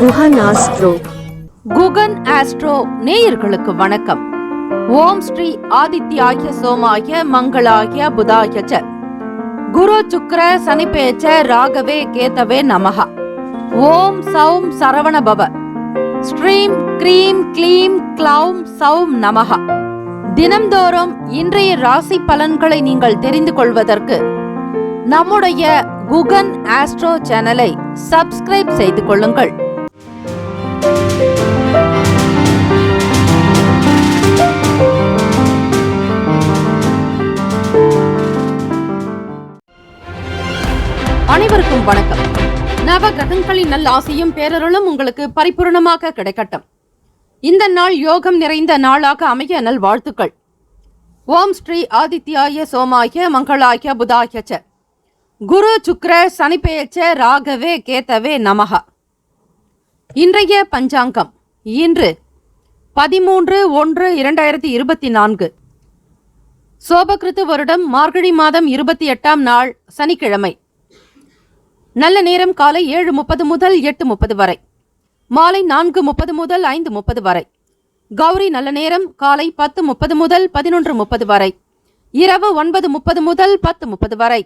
Guhan astro. Guhan astro நேயர்களுக்கு வணக்கம். ஓம் ஸ்ரீ ஆதித்யாய சோமாய மங்களாய புதாய ச குரு சுக்ர சனிபேச்ச ராகவே கேதவே நமஹ. ஓம் சௌம் சரவண பவ. ஸ்ரீம் க்ரீம் க்ளீம் க்ளௌம் சௌம் நமஹ. தினம்தோறும் இன்றைய ராசி பலன்களை நீங்கள் தெரிந்து கொள்வதற்கு நம்முடைய குகன் ஆஸ்ட்ரோ சேனலை சப்ஸ்கிரைப் செய்து கொள்ளுங்கள். அனைவருக்கும் வணக்கம். நவ கிரகங்களின் நல்ல ஆசையும் பேரருளும் உங்களுக்கு பரிபூர்ணமாக கிடைக்கட்டும். இந்த நாள் யோகம் நிறைந்த நாளாக அமைய நல் வாழ்த்துக்கள். ஓம் ஸ்ரீ ஆதித்யாய சோமாய மங்களாய புதாய ச குரு சுக்ர சனிபேச்ச ராகவே கேதவே நமஹ. இன்றைய பஞ்சாங்கம் இன்று 13/1/2024 சோபகிருத்து வருடம் மார்கழி மாதம் 28ஆம் நாள் சனிக்கிழமை. நல்ல நேரம் காலை 7:30 முதல் 8:30 வரை, மாலை 4:30 முதல் 5:30 வரை. கௌரி நல்ல நேரம் காலை 10:30 முதல் 11:30 வரை, இரவு 9:30 முதல் 10:30 வரை.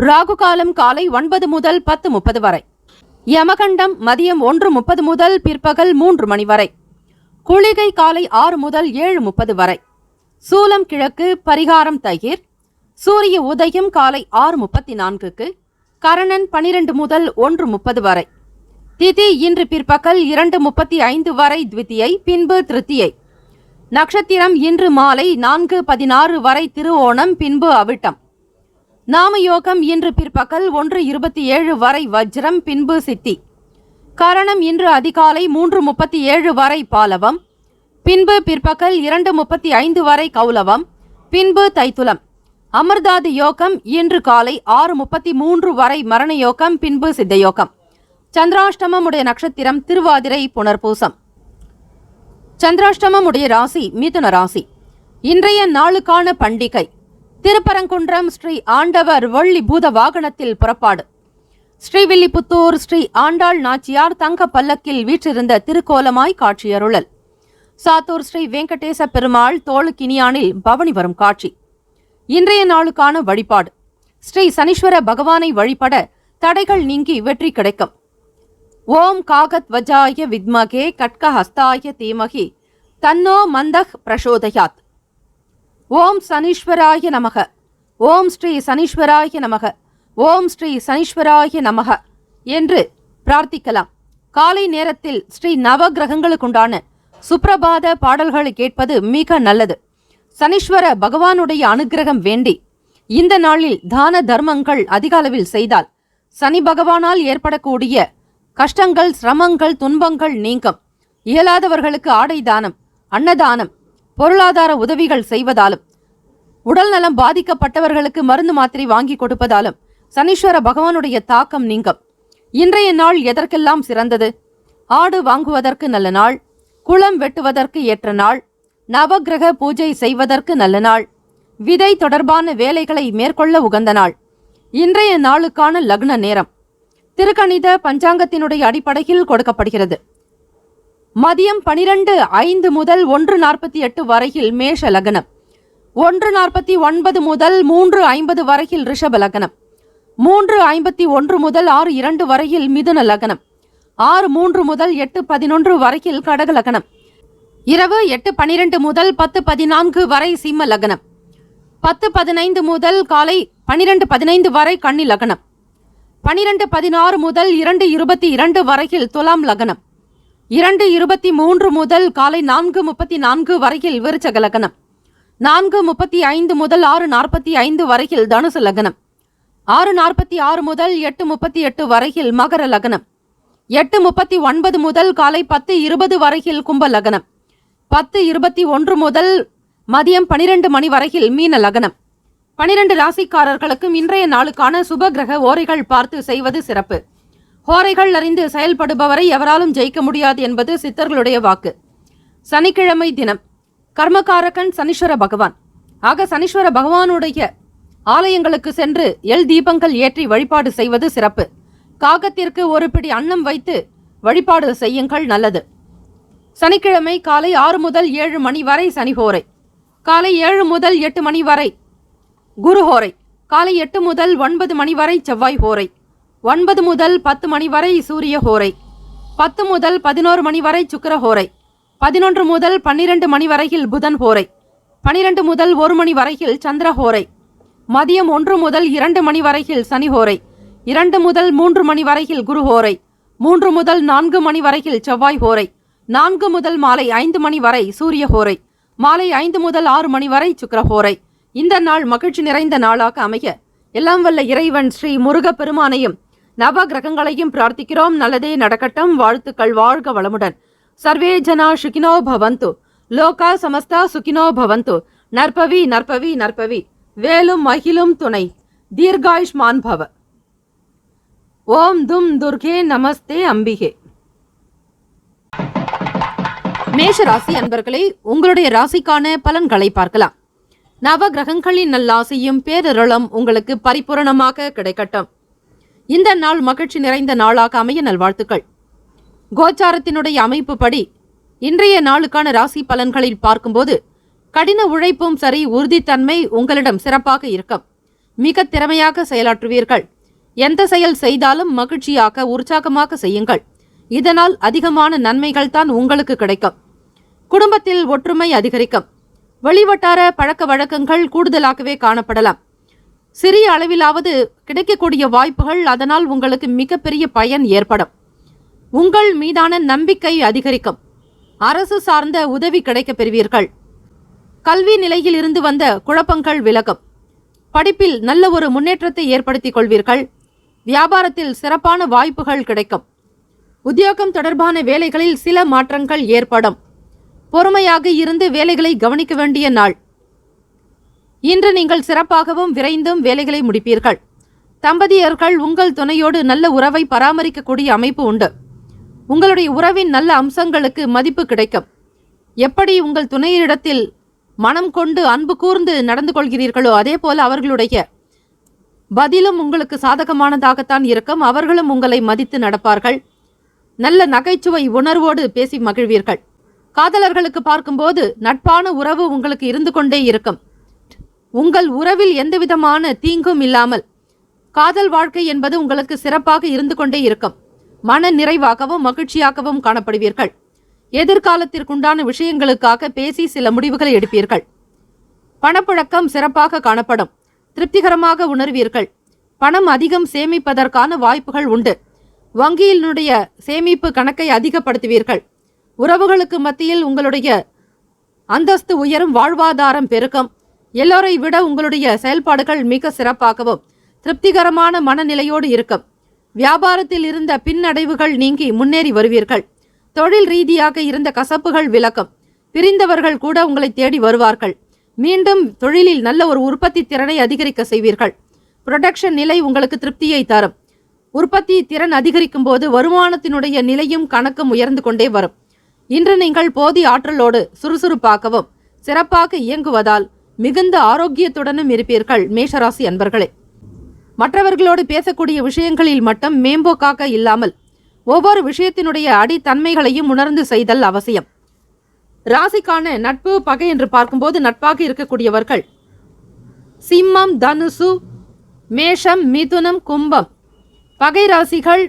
ராகு காலம் காலை 9 முதல் 10:30 வரை. யமகண்டம் மதியம் 1:30 முதல் பிற்பகல் 3 மணி வரை. குளிகை காலை 6 முதல் 7:30 வரை. சூலம் கிழக்கு, பரிகாரம் தயிர். சூரிய உதயம் காலை 6:34க்கு. கரணன் 12 முதல் 1:30 வரை. திதி இன்று பிற்பகல் 2:35 வரை த்விதியை, பின்பு திருத்தியை. நட்சத்திரம் இன்று மாலை 4:16 வரை திருவோணம், பின்பு அவிட்டம். நாமயோகம் இன்று பிற்பகல் 1:27 வரை வஜ்ரம், பின்பு சித்தி. கரணம் இன்று அதிகாலை 3:37 வரை பாலவம், பின்பு பிற்பகல் 2:35 வரை கௌலவம், பின்பு தைத்துலம். அமிர்தாதி யோகம் இன்று காலை 6:33 வரை மரண யோகம், பின்பு சித்தயோகம். சந்திராஷ்டமம் உடைய நட்சத்திரம் திருவாதிரை, புனர்பூசம். சந்திராஷ்டமம் உடைய ராசி மிதுன ராசி. இன்றைய நாளுக்கான பண்டிகை திருப்பரங்குன்றம் ஸ்ரீ ஆண்டவர் வள்ளி பூத வாகனத்தில் புறப்பாடு. ஸ்ரீவில்லிபுத்தூர் ஸ்ரீ ஆண்டாள் நாச்சியார் தங்க பல்லக்கில் வீற்றிருந்த திருக்கோலமாய் காட்சியருளல். சாத்தூர் ஸ்ரீ வெங்கடேச பெருமாள் தோளுக்கினியானில் பவனி வரும் காட்சி. இன்றைய நாளுக்கான வழிபாடு ஸ்ரீ சனீஸ்வர பகவானை வழிபட தடைகள் நீங்கி வெற்றி கிடைக்கும். ஓம் காகத் வஜாய வித்மகே கட்க ஹஸ்தாய தீமகி தன்னோ மந்தக் பிரசோதயாத். ஓம் சனீஸ்வராய நமக. ஓம் ஸ்ரீ சனீஸ்வராய நமக. ஓம் ஸ்ரீ சனீஸ்வராய நமக என்று பிரார்த்திக்கலாம். காலை நேரத்தில் ஸ்ரீ நவகிரகங்களுக்குண்டான சுப்ரபாத பாடல்களை கேட்பது மிக நல்லது. சனீஸ்வர பகவானுடைய அனுகிரகம் வேண்டி இந்த நாளில் தான தர்மங்கள் அதிக அளவில் செய்தால் சனி பகவானால் ஏற்படக்கூடிய கஷ்டங்கள், சிரமங்கள், துன்பங்கள் நீங்கும். இயலாதவர்களுக்கு ஆடை தானம், அன்னதானம், பொருளாதார உதவிகள் செய்வதாலும், உடல் நலம் பாதிக்கப்பட்டவர்களுக்கு மருந்து மாத்திரை வாங்கி கொடுப்பதாலும் சனீஸ்வர பகவானுடைய தாக்கம் நீங்கும். இன்றைய நாள் எதற்கெல்லாம் சிறந்தது? ஆடு வாங்குவதற்கு நல்ல நாள், குளம் வெட்டுவதற்கு ஏற்ற நாள், நவகிரக பூஜை செய்வதற்கு நல்ல நாள், விதை தொடர்பான வேலைகளை மேற்கொள்ள உகந்த நாள். இன்றைய நாளுக்கான லக்ன நேரம் திருக்கணித பஞ்சாங்கத்தினுடைய அடிப்படையில் கொடுக்கப்படுகிறது. மதியம் 12:05 முதல் 1:48 வரையில் மேஷ லக்னம், 1:49 முதல் 3:50 வரையில் ரிஷப லக்னம், 3:51 முதல் 6:02 வரையில் மிதுன லக்னம், 6:03 முதல் 8:11 வரையில் கடக லக்னம், இரவு 8:12 முதல் 10:14 வரை சிம்ம லக்னம், 10:15 முதல் காலை 12:15 வரை கன்னி லக்னம், 12:16 முதல் 2:22 வரையில் துலாம் லக்னம், 2:23 முதல் காலை 4:34 வரையில் விருச்சக லக்னம், 4:35 முதல் 6:45 வரையில் தனுசு லக்னம், 6:46 முதல் 8:38 வரையில் மகர லக்னம், 8:39 முதல் காலை 10:20 வரையில் கும்ப லக்னம், 10:21 முதல் மதியம் 12 மணி வரையில் மீன லக்னம். 12 ராசிக்காரர்களுக்கும் இன்றைய நாளுக்கான சுபகிரக ஓரைகள் பார்த்து செய்வது சிறப்பு. ஹோரைகள் அறிந்து செயல்படுபவரை எவராலும் ஜெயிக்க முடியாது என்பது சித்தர்களுடைய வாக்கு. சனிக்கிழமை தினம் கர்மகாரகன் சனீஸ்வர பகவான். ஆக சனீஸ்வர பகவானுடைய ஆலயங்களுக்கு சென்று எல் தீபங்கள் ஏற்றி வழிபாடு செய்வது சிறப்பு. காகத்திற்கு ஒரு பிடி அன்னம் வைத்து வழிபாடு செய்யுங்கள், நல்லது. சனிக்கிழமை காலை 6 முதல் 7 மணி வரை சனிஹோரை, காலை 7 முதல் 8 மணி வரை குருஹோரை, காலை 8 முதல் 9 மணி வரை செவ்வாய் ஹோரை, 9 முதல் 10 மணி வரை சூரிய ஹோரை, 10 முதல் 11 மணி வரை சுக்கிர ஹோரை, 11 முதல் 12 மணி வரையில் புதன் ஹோரை, 12 முதல் 1 மணி வரையில் சந்திர ஹோரை, மதியம் 1 முதல் 2 மணி வரையில் சனி ஹோரை, 2 முதல் 3 மணி வரையில் குரு ஹோரை, 3 முதல் 4 மணி வரையில் செவ்வாய் ஹோரை, 4 முதல் மாலை 5 மணி வரை சூரிய ஹோரை, மாலை 5 முதல் 6 மணி வரை சுக்கிர ஹோரை. இந்த நாள் மகிழ்ச்சி நிறைந்த நாளாக அமைய எல்லாம் வல்ல இறைவன் ஸ்ரீ முருகப் பெருமானையும் நவ கிரகங்களையும் பிரார்த்திக்கிறோம். நல்லதே நடக்கட்டும். வாழ்த்துக்கள். வாழ்க வளமுடன். சர்வே ஜனா சுகினோ பவந்து, லோகா சமஸ்தா சுகினோ பவந்து. நற்பவி நற்பவி நற்பவி. வேலும் மகிழும் துணை. தீர்காயுஷ்மான் பவ. ஓம் தும் துர்கே நமஸ்தே அம்பிகே. மேஷ ராசி அன்பர்களே, உங்களுடைய ராசிக்கான பலன்களை பார்க்கலாம். நவ கிரகங்களின் நல்லாசையும் பேரருளும் உங்களுக்கு பரிபூரணமாக கிடைக்கட்டும். இந்த நாள் மகிழ்ச்சி நிறைந்த நாளாக அமைய நல்வாழ்த்துக்கள். கோச்சாரத்தினுடைய அமைப்பு படி இன்றைய நாளுக்கான ராசி பலன்களில் பார்க்கும்போது கடின உழைப்பும் சரி, உறுதித்தன்மை உங்களிடம் சிறப்பாக இருக்கும். மிக திறமையாக செயலாற்றுவீர்கள். எந்த செயல் செய்தாலும் மகிழ்ச்சியாக உற்சாகமாக செய்யுங்கள். இதனால் அதிகமான நன்மைகள் தான் உங்களுக்கு கிடைக்கும். குடும்பத்தில் ஒற்றுமை அதிகரிக்கும். வெளிவட்டார பழக்க வழக்கங்கள் கூடுதலாகவே காணப்படலாம். சிறிய அளவிலாவது கிடைக்கக்கூடிய வாய்ப்புகள், அதனால் உங்களுக்கு மிகப்பெரிய பயன் ஏற்படும். உங்கள் மீதான நம்பிக்கை அதிகரிக்கும். அரசு சார்ந்த உதவி கிடைக்கப் பெறுவீர்கள். கல்வி நிலையில் இருந்து வந்த குழப்பங்கள் விலகும். படிப்பில் நல்ல ஒரு முன்னேற்றத்தை ஏற்படுத்திக் கொள்வீர்கள். வியாபாரத்தில் சிறப்பான வாய்ப்புகள் கிடைக்கும். உத்தியோகம் தொடர்பான வேலைகளில் சில மாற்றங்கள் ஏற்படும். பொறுமையாக இருந்து வேலைகளை கவனிக்க வேண்டிய நாள். இன்று நீங்கள் சிறப்பாகவும் விரைந்தும் வேலைகளை முடிப்பீர்கள். தம்பதியர்கள் உங்கள் துணையோடு நல்ல உறவை பராமரிக்கக்கூடிய அமைப்பு உண்டு. உங்களுடைய உறவின் நல்ல அம்சங்களுக்கு மதிப்பு கிடைக்கும். எப்படி உங்கள் துணையிடத்தில் மனம் கொண்டு அன்பு கூர்ந்து நடந்து கொள்கிறீர்களோ அதே போல அவர்களுடைய பதிலும் உங்களுக்கு சாதகமானதாகத்தான் இருக்கும். அவர்களும் உங்களை மதித்து நடப்பார்கள். நல்ல நகைச்சுவை உணர்வோடு பேசி மகிழ்வீர்கள். காதலர்களுக்கு பார்க்கும்போது நட்பான உறவு உங்களுக்கு இருந்து கொண்டே இருக்கும். உங்கள் உறவில் எந்தவிதமான தீங்கும் இல்லாமல் காதல் வாழ்க்கை என்பது உங்களுக்கு சிறப்பாக இருந்து கொண்டே இருக்கும். மன நிறைவாகவும் மகிழ்ச்சியாகவும் காணப்படுவீர்கள். எதிர்காலத்திற்குண்டான விஷயங்களுக்காக பேசி சில முடிவுகளை எடுப்பீர்கள். பணப்புழக்கம் சிறப்பாக காணப்படும். திருப்திகரமாக உணர்வீர்கள். பணம் அதிகம் சேமிப்பதற்கான வாய்ப்புகள் உண்டு. வங்கியினுடைய சேமிப்பு கணக்கை அதிகப்படுத்துவீர்கள். உறவுகளுக்கு மத்தியில் உங்களுடைய அந்தஸ்து உயரும், வாழ்வாதாரம் பெருக்கும். எல்லோரை விட உங்களுடைய செயல்பாடுகள் மிக சிறப்பாகவும் திருப்திகரமான மனநிலையோடு இருக்கும். வியாபாரத்தில் இருந்த பின்னடைவுகள் நீங்கி முன்னேறி வருவீர்கள். தொழில் ரீதியாக இருந்த கசப்புகள் விலக்கும். பிரிந்தவர்கள் கூட உங்களை தேடி வருவார்கள். மீண்டும் தொழிலில் நல்ல ஒரு உற்பத்தி திறனை அதிகரிக்க செய்வீர்கள். புரொடக்ஷன் நிலை உங்களுக்கு திருப்தியை தரும். உற்பத்தி திறன் அதிகரிக்கும் போது வருமானத்தினுடைய நிலையும் கணக்கும் உயர்ந்து கொண்டே வரும். இன்று நீங்கள் போதிய ஆற்றலோடு சுறுசுறுப்பாகவும் சிறப்பாக இயங்குவதால் மிகுந்த ஆரோக்கியத்துடனும் இருப்பீர்கள். மேஷராசி அன்பர்களே, மற்றவர்களோடு பேசக்கூடிய விஷயங்களில் மட்டும் மேம்போக்காக இல்லாமல் ஒவ்வொரு விஷயத்தினுடைய அடித்தன்மைகளையும் உணர்ந்து செய்தல் அவசியம். ராசிக்கான நட்பு பகை என்று பார்க்கும்போது நட்பாக இருக்கக்கூடியவர்கள் சிம்மம், தனுசு, மேஷம், மிதுனம், கும்பம். பகை ராசிகள்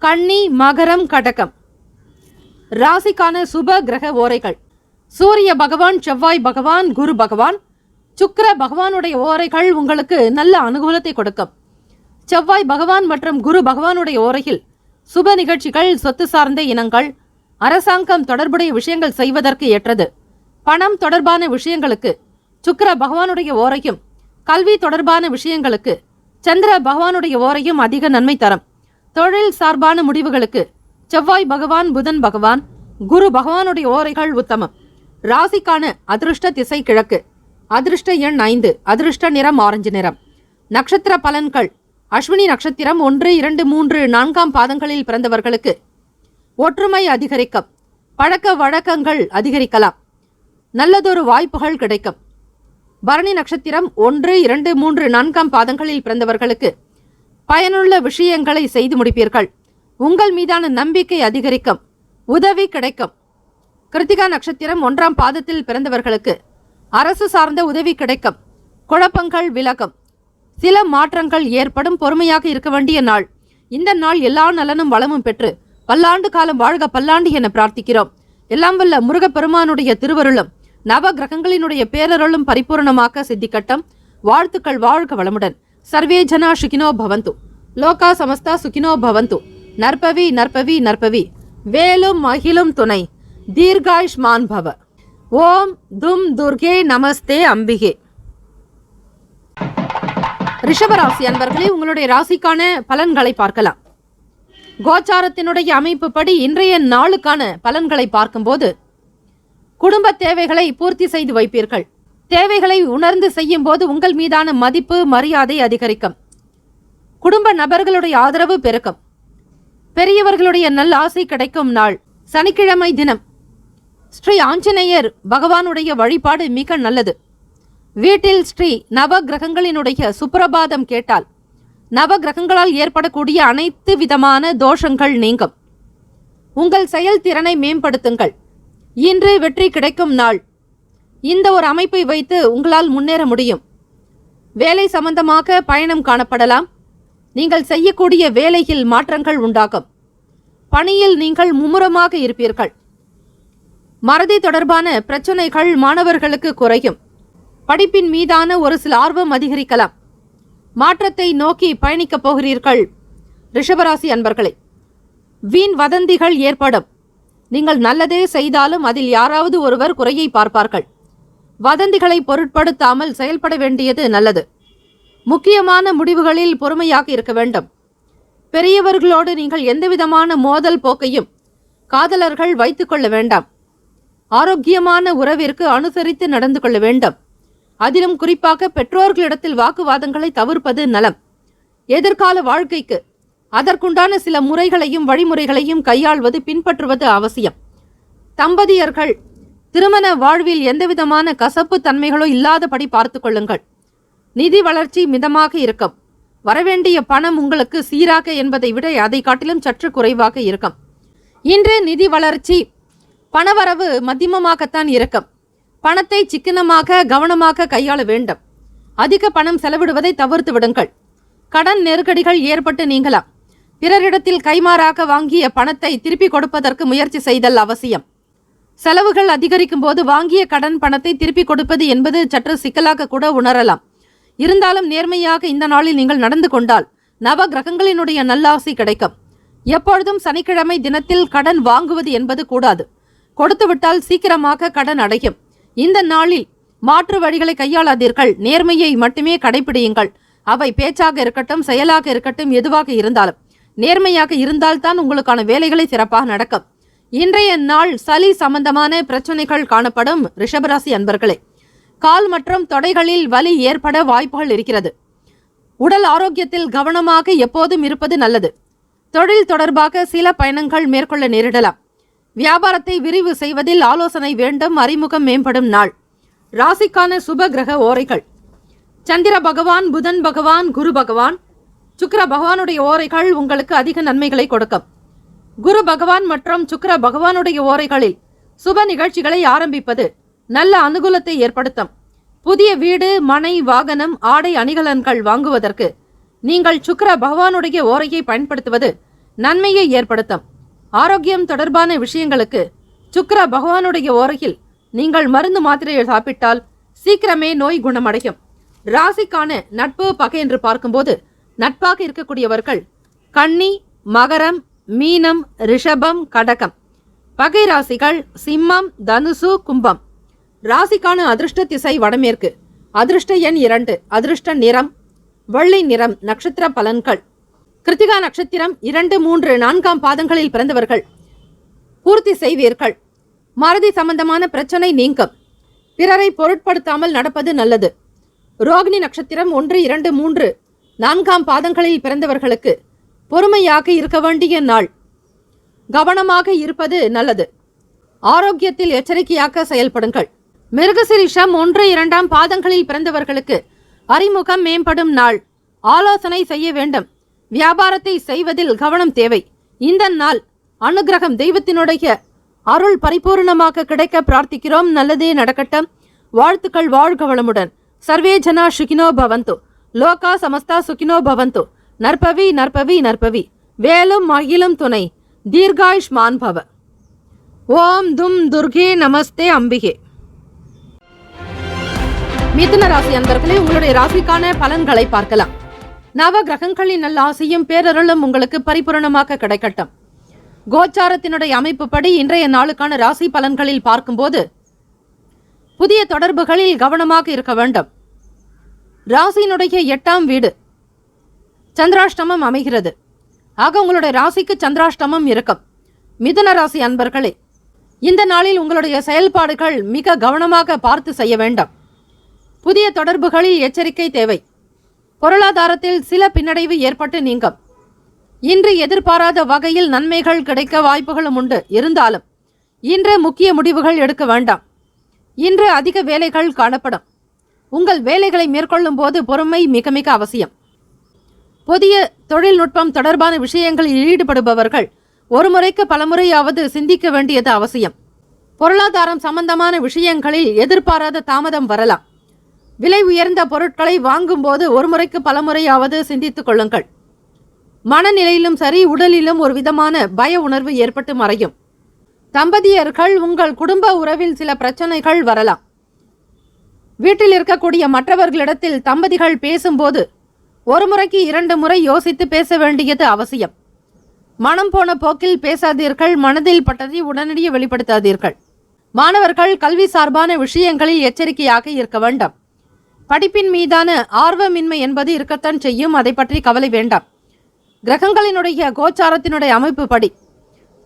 கன்னி, மகரம், கடகம். ராசிக்கான சுப கிரக ஓரைகள் சூரிய பகவான், செவ்வாய் பகவான், குரு பகவான், சுக்கிர பகவானுடைய ஓரைகள் உங்களுக்கு நல்ல அனுகூலத்தை கொடுக்கும். செவ்வாய் பகவான் மற்றும் குரு பகவானுடைய ஓரையில் சுப நிகழ்ச்சிகள், சொத்து சார்ந்த இனங்கள், அரசாங்கம் தொடர்புடைய விஷயங்கள் செய்வதற்கு ஏற்றது. பணம் தொடர்பான விஷயங்களுக்கு சுக்கிர பகவானுடைய ஓரையும், கல்வி தொடர்பான விஷயங்களுக்கு சந்திர பகவானுடைய ஓரையும் அதிக நன்மை தரும். தொழில் சார்பான முடிவுகளுக்கு செவ்வாய் பகவான், புதன் பகவான், குரு பகவானுடைய ஓரைகள் உத்தமம். ராசிக்கான அதிருஷ்ட திசை கிழக்கு. அதிருஷ்ட எண் 5. அதிருஷ்ட நிறம் ஆரஞ்சு நிறம். நட்சத்திர பலன்கள். அஸ்வினி நட்சத்திரம் 1, 2, 3, 4ஆம் பாதங்களில் பிறந்தவர்களுக்கு ஒற்றுமை அதிகரிக்கும். பழக்க வழக்கங்கள் அதிகரிக்கலாம். நல்லதொரு வாய்ப்புகள் கிடைக்கும். பரணி நட்சத்திரம் 1, 2, 3, 4ஆம் பாதங்களில் பிறந்தவர்களுக்கு பயனுள்ள விஷயங்களை செய்து முடிப்பீர்கள். உங்கள் மீதான நம்பிக்கை அதிகரிக்கும். உதவி கிடைக்கும். கிருத்திகா நட்சத்திரம் 1ஆம் பாதத்தில் பிறந்தவர்களுக்கு அரசு சார்ந்த உதவி கிடைக்கும். குழப்பங்கள் விலகும். சில மாற்றங்கள் ஏற்படும். பொறுமையாக இருக்க வேண்டிய நாள். இந்த நாள் எல்லா நலனும் வளமும் பெற்று பல்லாண்டு காலம் வாழ்க பல்லாண்டு என பிரார்த்திக்கிறோம். எல்லாம் வல்ல முருகப்பெருமானுடைய திருவருளும் நவ கிரகங்களினுடைய பேரருளும் பரிபூர்ணமாக சித்திக்கட்டும். வாழ்த்துக்கள். வாழ்க வளமுடன். சர்வே ஜனா சுகினோ பவந்து. லோகா சமஸ்தா சுகினோ பவந்து. நற்பவி நற்பவி நற்பவி. வேலும் அகிலும் துணை. தீர்காயுஷ்மான் பவ. ஓம் தும் துர்கே நமஸ்தே அம்பிகே. ரிஷபராசி அன்பர்களே, உங்களுடைய ராசிக்கான பலன்களை பார்க்கலாம். கோச்சாரத்தினுடைய அமைப்பு படி இன்றைய நாளுக்கான பலன்களை பார்க்கும்போது குடும்ப தேவைகளை பூர்த்தி செய்து வைப்பீர்கள். தேவைகளை உணர்ந்து செய்யும் போது உங்கள் மீதான மதிப்பு மரியாதை அதிகரிக்கும். குடும்ப நபர்களுடைய ஆதரவு பெருக்கும். பெரியவர்களுடைய நல்ல ஆசை கிடைக்கும் நாள். சனிக்கிழமை தினம் ஸ்ரீ ஆஞ்சநேயர் பகவானுடைய வழிபாடு மிக நல்லது. வீட்டில் ஸ்ரீ நவ கிரகங்களினுடைய சுப்பிரபாதம் கேட்டால் நவ கிரகங்களால் ஏற்படக்கூடிய அனைத்து விதமான தோஷங்கள் நீங்கும். உங்கள் செயல்திறனை மேம்படுத்துங்கள். இன்று வெற்றி கிடைக்கும் நாள். இந்த ஒரு அமைப்பை வைத்து உங்களால் முன்னேற முடியும். வேலை சம்பந்தமாக பயணம் காணப்படலாம். நீங்கள் செய்யக்கூடிய வேலையில் மாற்றங்கள் உண்டாகும். பணியில் நீங்கள் மும்முரமாக இருப்பீர்கள். மறதி தொடர்பான பிரச்சனைகள் மாணவர்களுக்கு குறையும். படிப்பின் மீதான ஒரு சில ஆர்வம் அதிகரிக்கலாம். மாற்றத்தை நோக்கி பயணிக்கப் போகிறீர்கள். ரிஷபராசி அன்பர்களே, வீண் வதந்திகள் ஏற்படும். நீங்கள் நல்லதே செய்தாலும் அதில் யாராவது ஒருவர் குறையை பார்ப்பார்கள். வதந்திகளை பொருட்படுத்தாமல் செயல்பட வேண்டியது நல்லது. முக்கியமான முடிவுகளில் பொறுமையாக இருக்க வேண்டும். பெரியவர்களோடு நீங்கள் எந்தவிதமான மோதல் போக்கையும் காதலர்கள் வைத்துக் கொள்ள வேண்டாம். ஆரோக்கியமான உறவிற்கு அனுசரித்து நடந்து கொள்ள வேண்டும். அதிலும் குறிப்பாக பெற்றோர்களிடத்தில் வாக்குவாதங்களை தவிர்ப்பது நலம். எதிர்கால வாழ்க்கைக்கு அதற்குண்டான சில முறைகளையும் வழிமுறைகளையும் கையாள்வது பின்பற்றுவது அவசியம். தம்பதியர்கள் திருமண வாழ்வில் எந்தவிதமான கசப்பு தன்மைகளோ இல்லாதபடி பார்த்து கொள்ளுங்கள். நிதி வளர்ச்சி மிதமாக இருக்கும். வரவேண்டிய பணம் உங்களுக்கு சீராக என்பதை விட அதை காட்டிலும் சற்று குறைவாக இருக்கும். இன்று நிதி வளர்ச்சி பணவரவு மத்தியமமாகத்தான் இருக்கும். பணத்தை சிக்கனமாக கவனமாக கையாள வேண்டும். அதிக பணம் செலவிடுவதை தவிர்த்து விடுங்கள். கடன் நெருக்கடிகள் ஏற்பட்டு நீங்கலாம். பிறரிடத்தில் கைமாறாக வாங்கிய பணத்தை திருப்பி கொடுப்பதற்கு முயற்சி செய்தல் அவசியம். செலவுகள் அதிகரிக்கும் போது வாங்கிய கடன் பணத்தை திருப்பி கொடுப்பது என்பது சற்று சிக்கலாக கூட உணரலாம். இருந்தாலும் நேர்மையாக இந்த நாளில் நீங்கள் நடந்து கொண்டால் நவ கிரகங்களினுடைய நல்லாசி கிடைக்கும். எப்பொழுதும் சனிக்கிழமை தினத்தில் கடன் வாங்குவது என்பது கூடாது. கொடுத்துவிட்டால் சீக்கிரமாக கடன் அடையும். இந்த நாளில் மாற்று வழிகளை கையாளாதீர்கள். நேர்மையை மட்டுமே கடைபிடியுங்கள். அவை பேச்சாக இருக்கட்டும், செயலாக இருக்கட்டும், எதுவாக இருந்தாலும் நேர்மையாக இருந்தால்தான் உங்களுக்கான வேலைகளை சிறப்பாக நடக்கும். இன்றைய நாள் சளி சம்பந்தமான பிரச்சனைகள் காணப்படும். ரிஷபராசி அன்பர்களே, கால் மற்றும் தொடைகளில் வலி ஏற்பட வாய்ப்புகள் இருக்கிறது. உடல் ஆரோக்கியத்தில் கவனமாக எப்போதும் இருப்பது நல்லது. தொழில் தொடர்பாக சில பயணங்கள் மேற்கொள்ள நேரிடலாம். வியாபாரத்தை விரிவு செய்வதில் ஆலோசனை வேண்டும். அறிமுகம் மேம்படும் நாள். ராசிக்கான சுப கிரக ஓரைகள்: சந்திர பகவான், புதன் பகவான், குரு பகவான், சுக்கிர பகவானுடைய ஓரைகள் உங்களுக்கு அதிக நன்மைகளை கொடுக்கும். குரு பகவான் மற்றும் சுக்கிர பகவானுடைய ஓரைகளில் சுப நிகழ்ச்சிகளை ஆரம்பிப்பது நல்ல அனுகூலத்தை ஏற்படுத்தும். புதிய வீடு, மனை, வாகனம், ஆடை அணிகலன்கள் வாங்குவதற்கு நீங்கள் சுக்கிர பகவானுடைய ஓரையை பயன்படுத்துவது நன்மையை ஏற்படுத்தும். ஆரோக்கியம் தொடர்பான விஷயங்களுக்கு சுக்கிர பகவானுடைய ஓரையில் நீங்கள் மருந்து மாத்திரையை சாப்பிட்டால் சீக்கிரமே நோய் குணமடையும். ராசிக்கான நட்பு பகை என்று பார்க்கும்போது நட்பாக இருக்கக்கூடியவர்கள் கன்னி, மகரம், மீனம், ரிஷபம், கடகம். பகை ராசிகள் சிம்மம், தனுசு, கும்பம். ராசிக்கான அதிர்ஷ்ட திசை வடமேற்கு. அதிர்ஷ்ட எண் 2. அதிர்ஷ்ட நிறம் வெள்ளை நிறம். நட்சத்திர பலன்கள்: கிருத்திகா நட்சத்திரம் 2, 3, 4ஆம் பாதங்களில் பிறந்தவர்கள் பூர்த்தி செய்வீர்கள். மறதி சம்பந்தமான பிரச்சனை நீங்கும். பிறரை பொருட்படுத்தாமல் நடப்பது நல்லது. ரோகிணி நட்சத்திரம் 1, 2, 3, 4ஆம் பாதங்களில் பிறந்தவர்களுக்கு பொறுமையாக இருக்க வேண்டிய நாள். கவனமாக இருப்பது நல்லது. ஆரோக்கியத்தில் எச்சரிக்கையாக செயல்படுங்கள். மிருகசிரிஷம் 1, 2ஆம் பாதங்களில் பிறந்தவர்களுக்கு அறிமுகம் மேம்படும் நாள். ஆலோசனை செய்ய வேண்டும். வியாபாரத்தை செய்வதில் கவனம் தேவை. இந்த நாள் அனுகிரகம் தெய்வத்தினுடைய அருள் பரிபூர்ணமாக கிடைக்க பிரார்த்திக்கிறோம். நல்லதே நடக்கட்டும். வாழ்த்துக்கள். வாழ்க வளமுடன். சர்வே ஜனா சுகினோ பவந்து. லோகா சமஸ்தா சுகினோ பவந்து. நற்பவி நற்பவி நற்பவி. வேலும் மகிழும் துணை. தீர்காயுஷ்மான் பவ. ஓம் தும் துர்கே நமஸ்தே அம்பிகே. மிதுன ராசி அன்பர்களே, உங்களுடைய ராசிக்கான பலன்களை பார்க்கலாம். நவ கிரகங்களின் நல்ல ஆசையும் பேரருளும் உங்களுக்கு பரிபூரணமாக கிடைக்கட்டும். கோச்சாரத்தினுடைய அமைப்புப்படி இன்றைய நாளுக்கான ராசி பலன்களில் பார்க்கும்போது புதிய தொடர்புகளில் கவனமாக இருக்க வேண்டும். ராசியினுடைய 8ஆம் வீடு சந்திராஷ்டமம் அமைகிறது. ஆக உங்களுடைய ராசிக்கு சந்திராஷ்டமம் இருக்கும். மிதுன ராசி அன்பர்களே, இந்த நாளில் உங்களுடைய செயல்பாடுகள் மிக கவனமாக பார்த்து செய்ய வேண்டும். புதிய தொடர்புகளில் எச்சரிக்கை தேவை. பொருளாதாரத்தில் சில பின்னடைவு ஏற்பட்டு நீங்கும். இன்று எதிர்பாராத வகையில் நன்மைகள் கிடைக்க வாய்ப்புகளும் உண்டு. இருந்தாலும் இன்று முக்கிய முடிவுகள் எடுக்க வேண்டாம். இன்று அதிக வேலைகள் காணப்படும். உங்கள் வேலைகளை மேற்கொள்ளும் போது பொறுமை மிக மிக அவசியம். புதிய தொழில்நுட்பம் தொடர்பான விஷயங்களில் ஈடுபடுபவர்கள் ஒரு முறைக்கு பலமுறையாவது சிந்திக்க வேண்டியது அவசியம். பொருளாதாரம் சம்பந்தமான விஷயங்களில் எதிர்பாராத தாமதம் வரலாம். விலை உயர்ந்த பொருட்களை வாங்கும்போது ஒரு முறைக்கு பலமுறையாவது சிந்தித்துக் கொள்ளுங்கள். மனநிலையிலும் சரி, உடலிலும் ஒரு விதமான பய உணர்வு ஏற்பட்டு மறையும். தம்பதியர்கள் உங்கள் குடும்ப உறவில் சில பிரச்சனைகள் வரலாம். வீட்டில் இருக்கக்கூடிய மற்றவர்களிடத்தில் தம்பதிகள் பேசும்போது ஒரு முறைக்கு 2 முறை யோசித்து பேச வேண்டியது அவசியம். மனம் போன போக்கில் பேசாதீர்கள். மனதில் பட்டதை உடனடியே வெளிப்படுத்தாதீர்கள். மாணவர்கள் கல்வி சார்பான விஷயங்களில் எச்சரிக்கையாக இருக்க வேண்டும். படிப்பின் மீதான ஆர்வமின்மை என்பது இருக்கத்தான் செய்யும். அதை பற்றி கவலை வேண்டாம். கிரகங்களினுடைய கோச்சாரத்தினுடைய அமைப்பு படி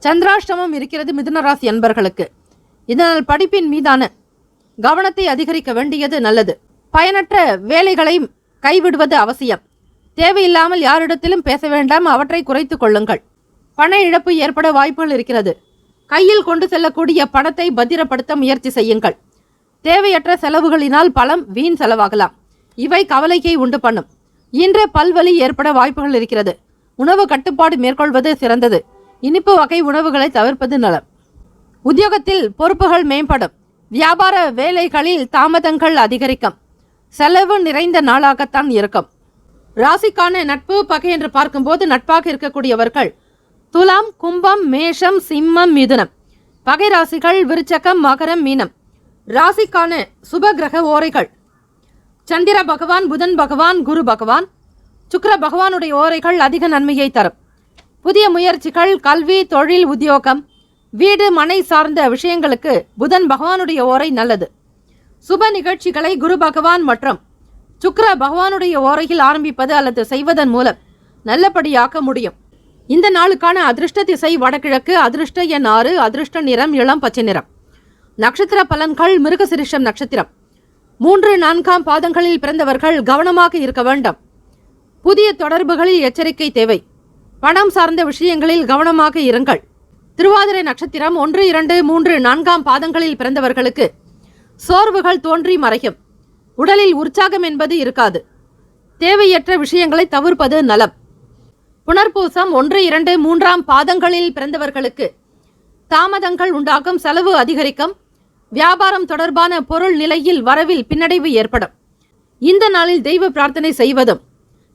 சந்திராஷ்டமம் இருக்கிறது மிதுனராசி அன்பர்களுக்கு. இதனால் படிப்பின் மீதான கவனத்தை அதிகரிக்க வேண்டியது நல்லது. பயனற்ற வேலைகளை கைவிடுவது அவசியம். தேவையில்லாமல் யாரிடத்திலும் பேச வேண்டாம். அவற்றை குறைத்துக் கொள்ளுங்கள். பண இழப்பு ஏற்பட வாய்ப்புகள் இருக்கிறது. கையில் கொண்டு செல்லக்கூடிய பணத்தை பத்திரப்படுத்த முயற்சி செய்யுங்கள். தேவையற்ற செலவுகளினால் பணம் வீண் செலவாகலாம். இவை கவலையை உண்டு பண்ணும். இன்று பல்வலி ஏற்பட வாய்ப்புகள் இருக்கிறது. உணவு கட்டுப்பாடு மேற்கொள்வது சிறந்தது. இனிப்பு வகை உணவுகளை தவிர்ப்பது நலம். உத்தியோகத்தில் பொறுப்புகள் மேம்படும். வியாபார வேலைகளில் தாமதங்கள் அதிகரிக்கும். செலவு நிறைந்த நாளாகத்தான் இருக்கும். ராசிக்கான நட்பு பகை என்று பார்க்கும்போது நட்பாக இருக்கக்கூடியவர்கள் துலாம், கும்பம், மேஷம், சிம்மம், மிதுனம். பகை ராசிகள் விருச்சகம், மகரம், மீனம். ராசிக்கான சுப கிரக ஓரைகள் சந்திர பகவான், புதன் பகவான், குரு பகவான், சுக்கிர பகவானுடைய ஓரைகள் அதிக நன்மையை தரும். புதிய முயற்சிகள், கல்வி, தொழில், உத்தியோகம், வீடு, மனை சார்ந்த விஷயங்களுக்கு புதன் பகவானுடைய ஓரை நல்லது. சுப நிகழ்ச்சிகளை குரு பகவான் மற்றும் சுக்கிர பகவானுடைய ஓரையில் ஆரம்பிப்பது அல்லது செய்வதன் மூலம் நல்லபடியாக்க முடியும். இந்த நாளுக்கான அதிர்ஷ்ட திசை வடகிழக்கு. அதிர்ஷ்ட எண் 6. அதிர்ஷ்ட நிறம் இளம் பச்சை நிறம். நட்சத்திர பலன்கள் மிருகசிரிஷம் நட்சத்திரம் 3, 4ஆம் பாதங்களில் பிறந்தவர்கள் கவனமாக இருக்க வேண்டும். புதிய தொடர்புகளில் எச்சரிக்கை தேவை. பணம் சார்ந்த விஷயங்களில் கவனமாக இருங்கள். திருவாதிரை நட்சத்திரம் 1, 2, 3, 4ஆம் பாதங்களில் பிறந்தவர்களுக்கு சோர்வுகள் தோன்றி மறையும். உடலில் உற்சாகம் என்பது இருக்காது. தேவையற்ற விஷயங்களை தவிர்ப்பது நலம். புனர்பூசம் 1, 2, 3ஆம் பாதங்களில் பிறந்தவர்களுக்கு தாமதங்கள் உண்டாகும். செலவு அதிகரிக்கும். வியாபாரம் தொடர்பான பொருள் நிலையில் வரவில் பின்னடைவு ஏற்படும். இந்த நாளில் தெய்வ பிரார்த்தனை செய்வதும்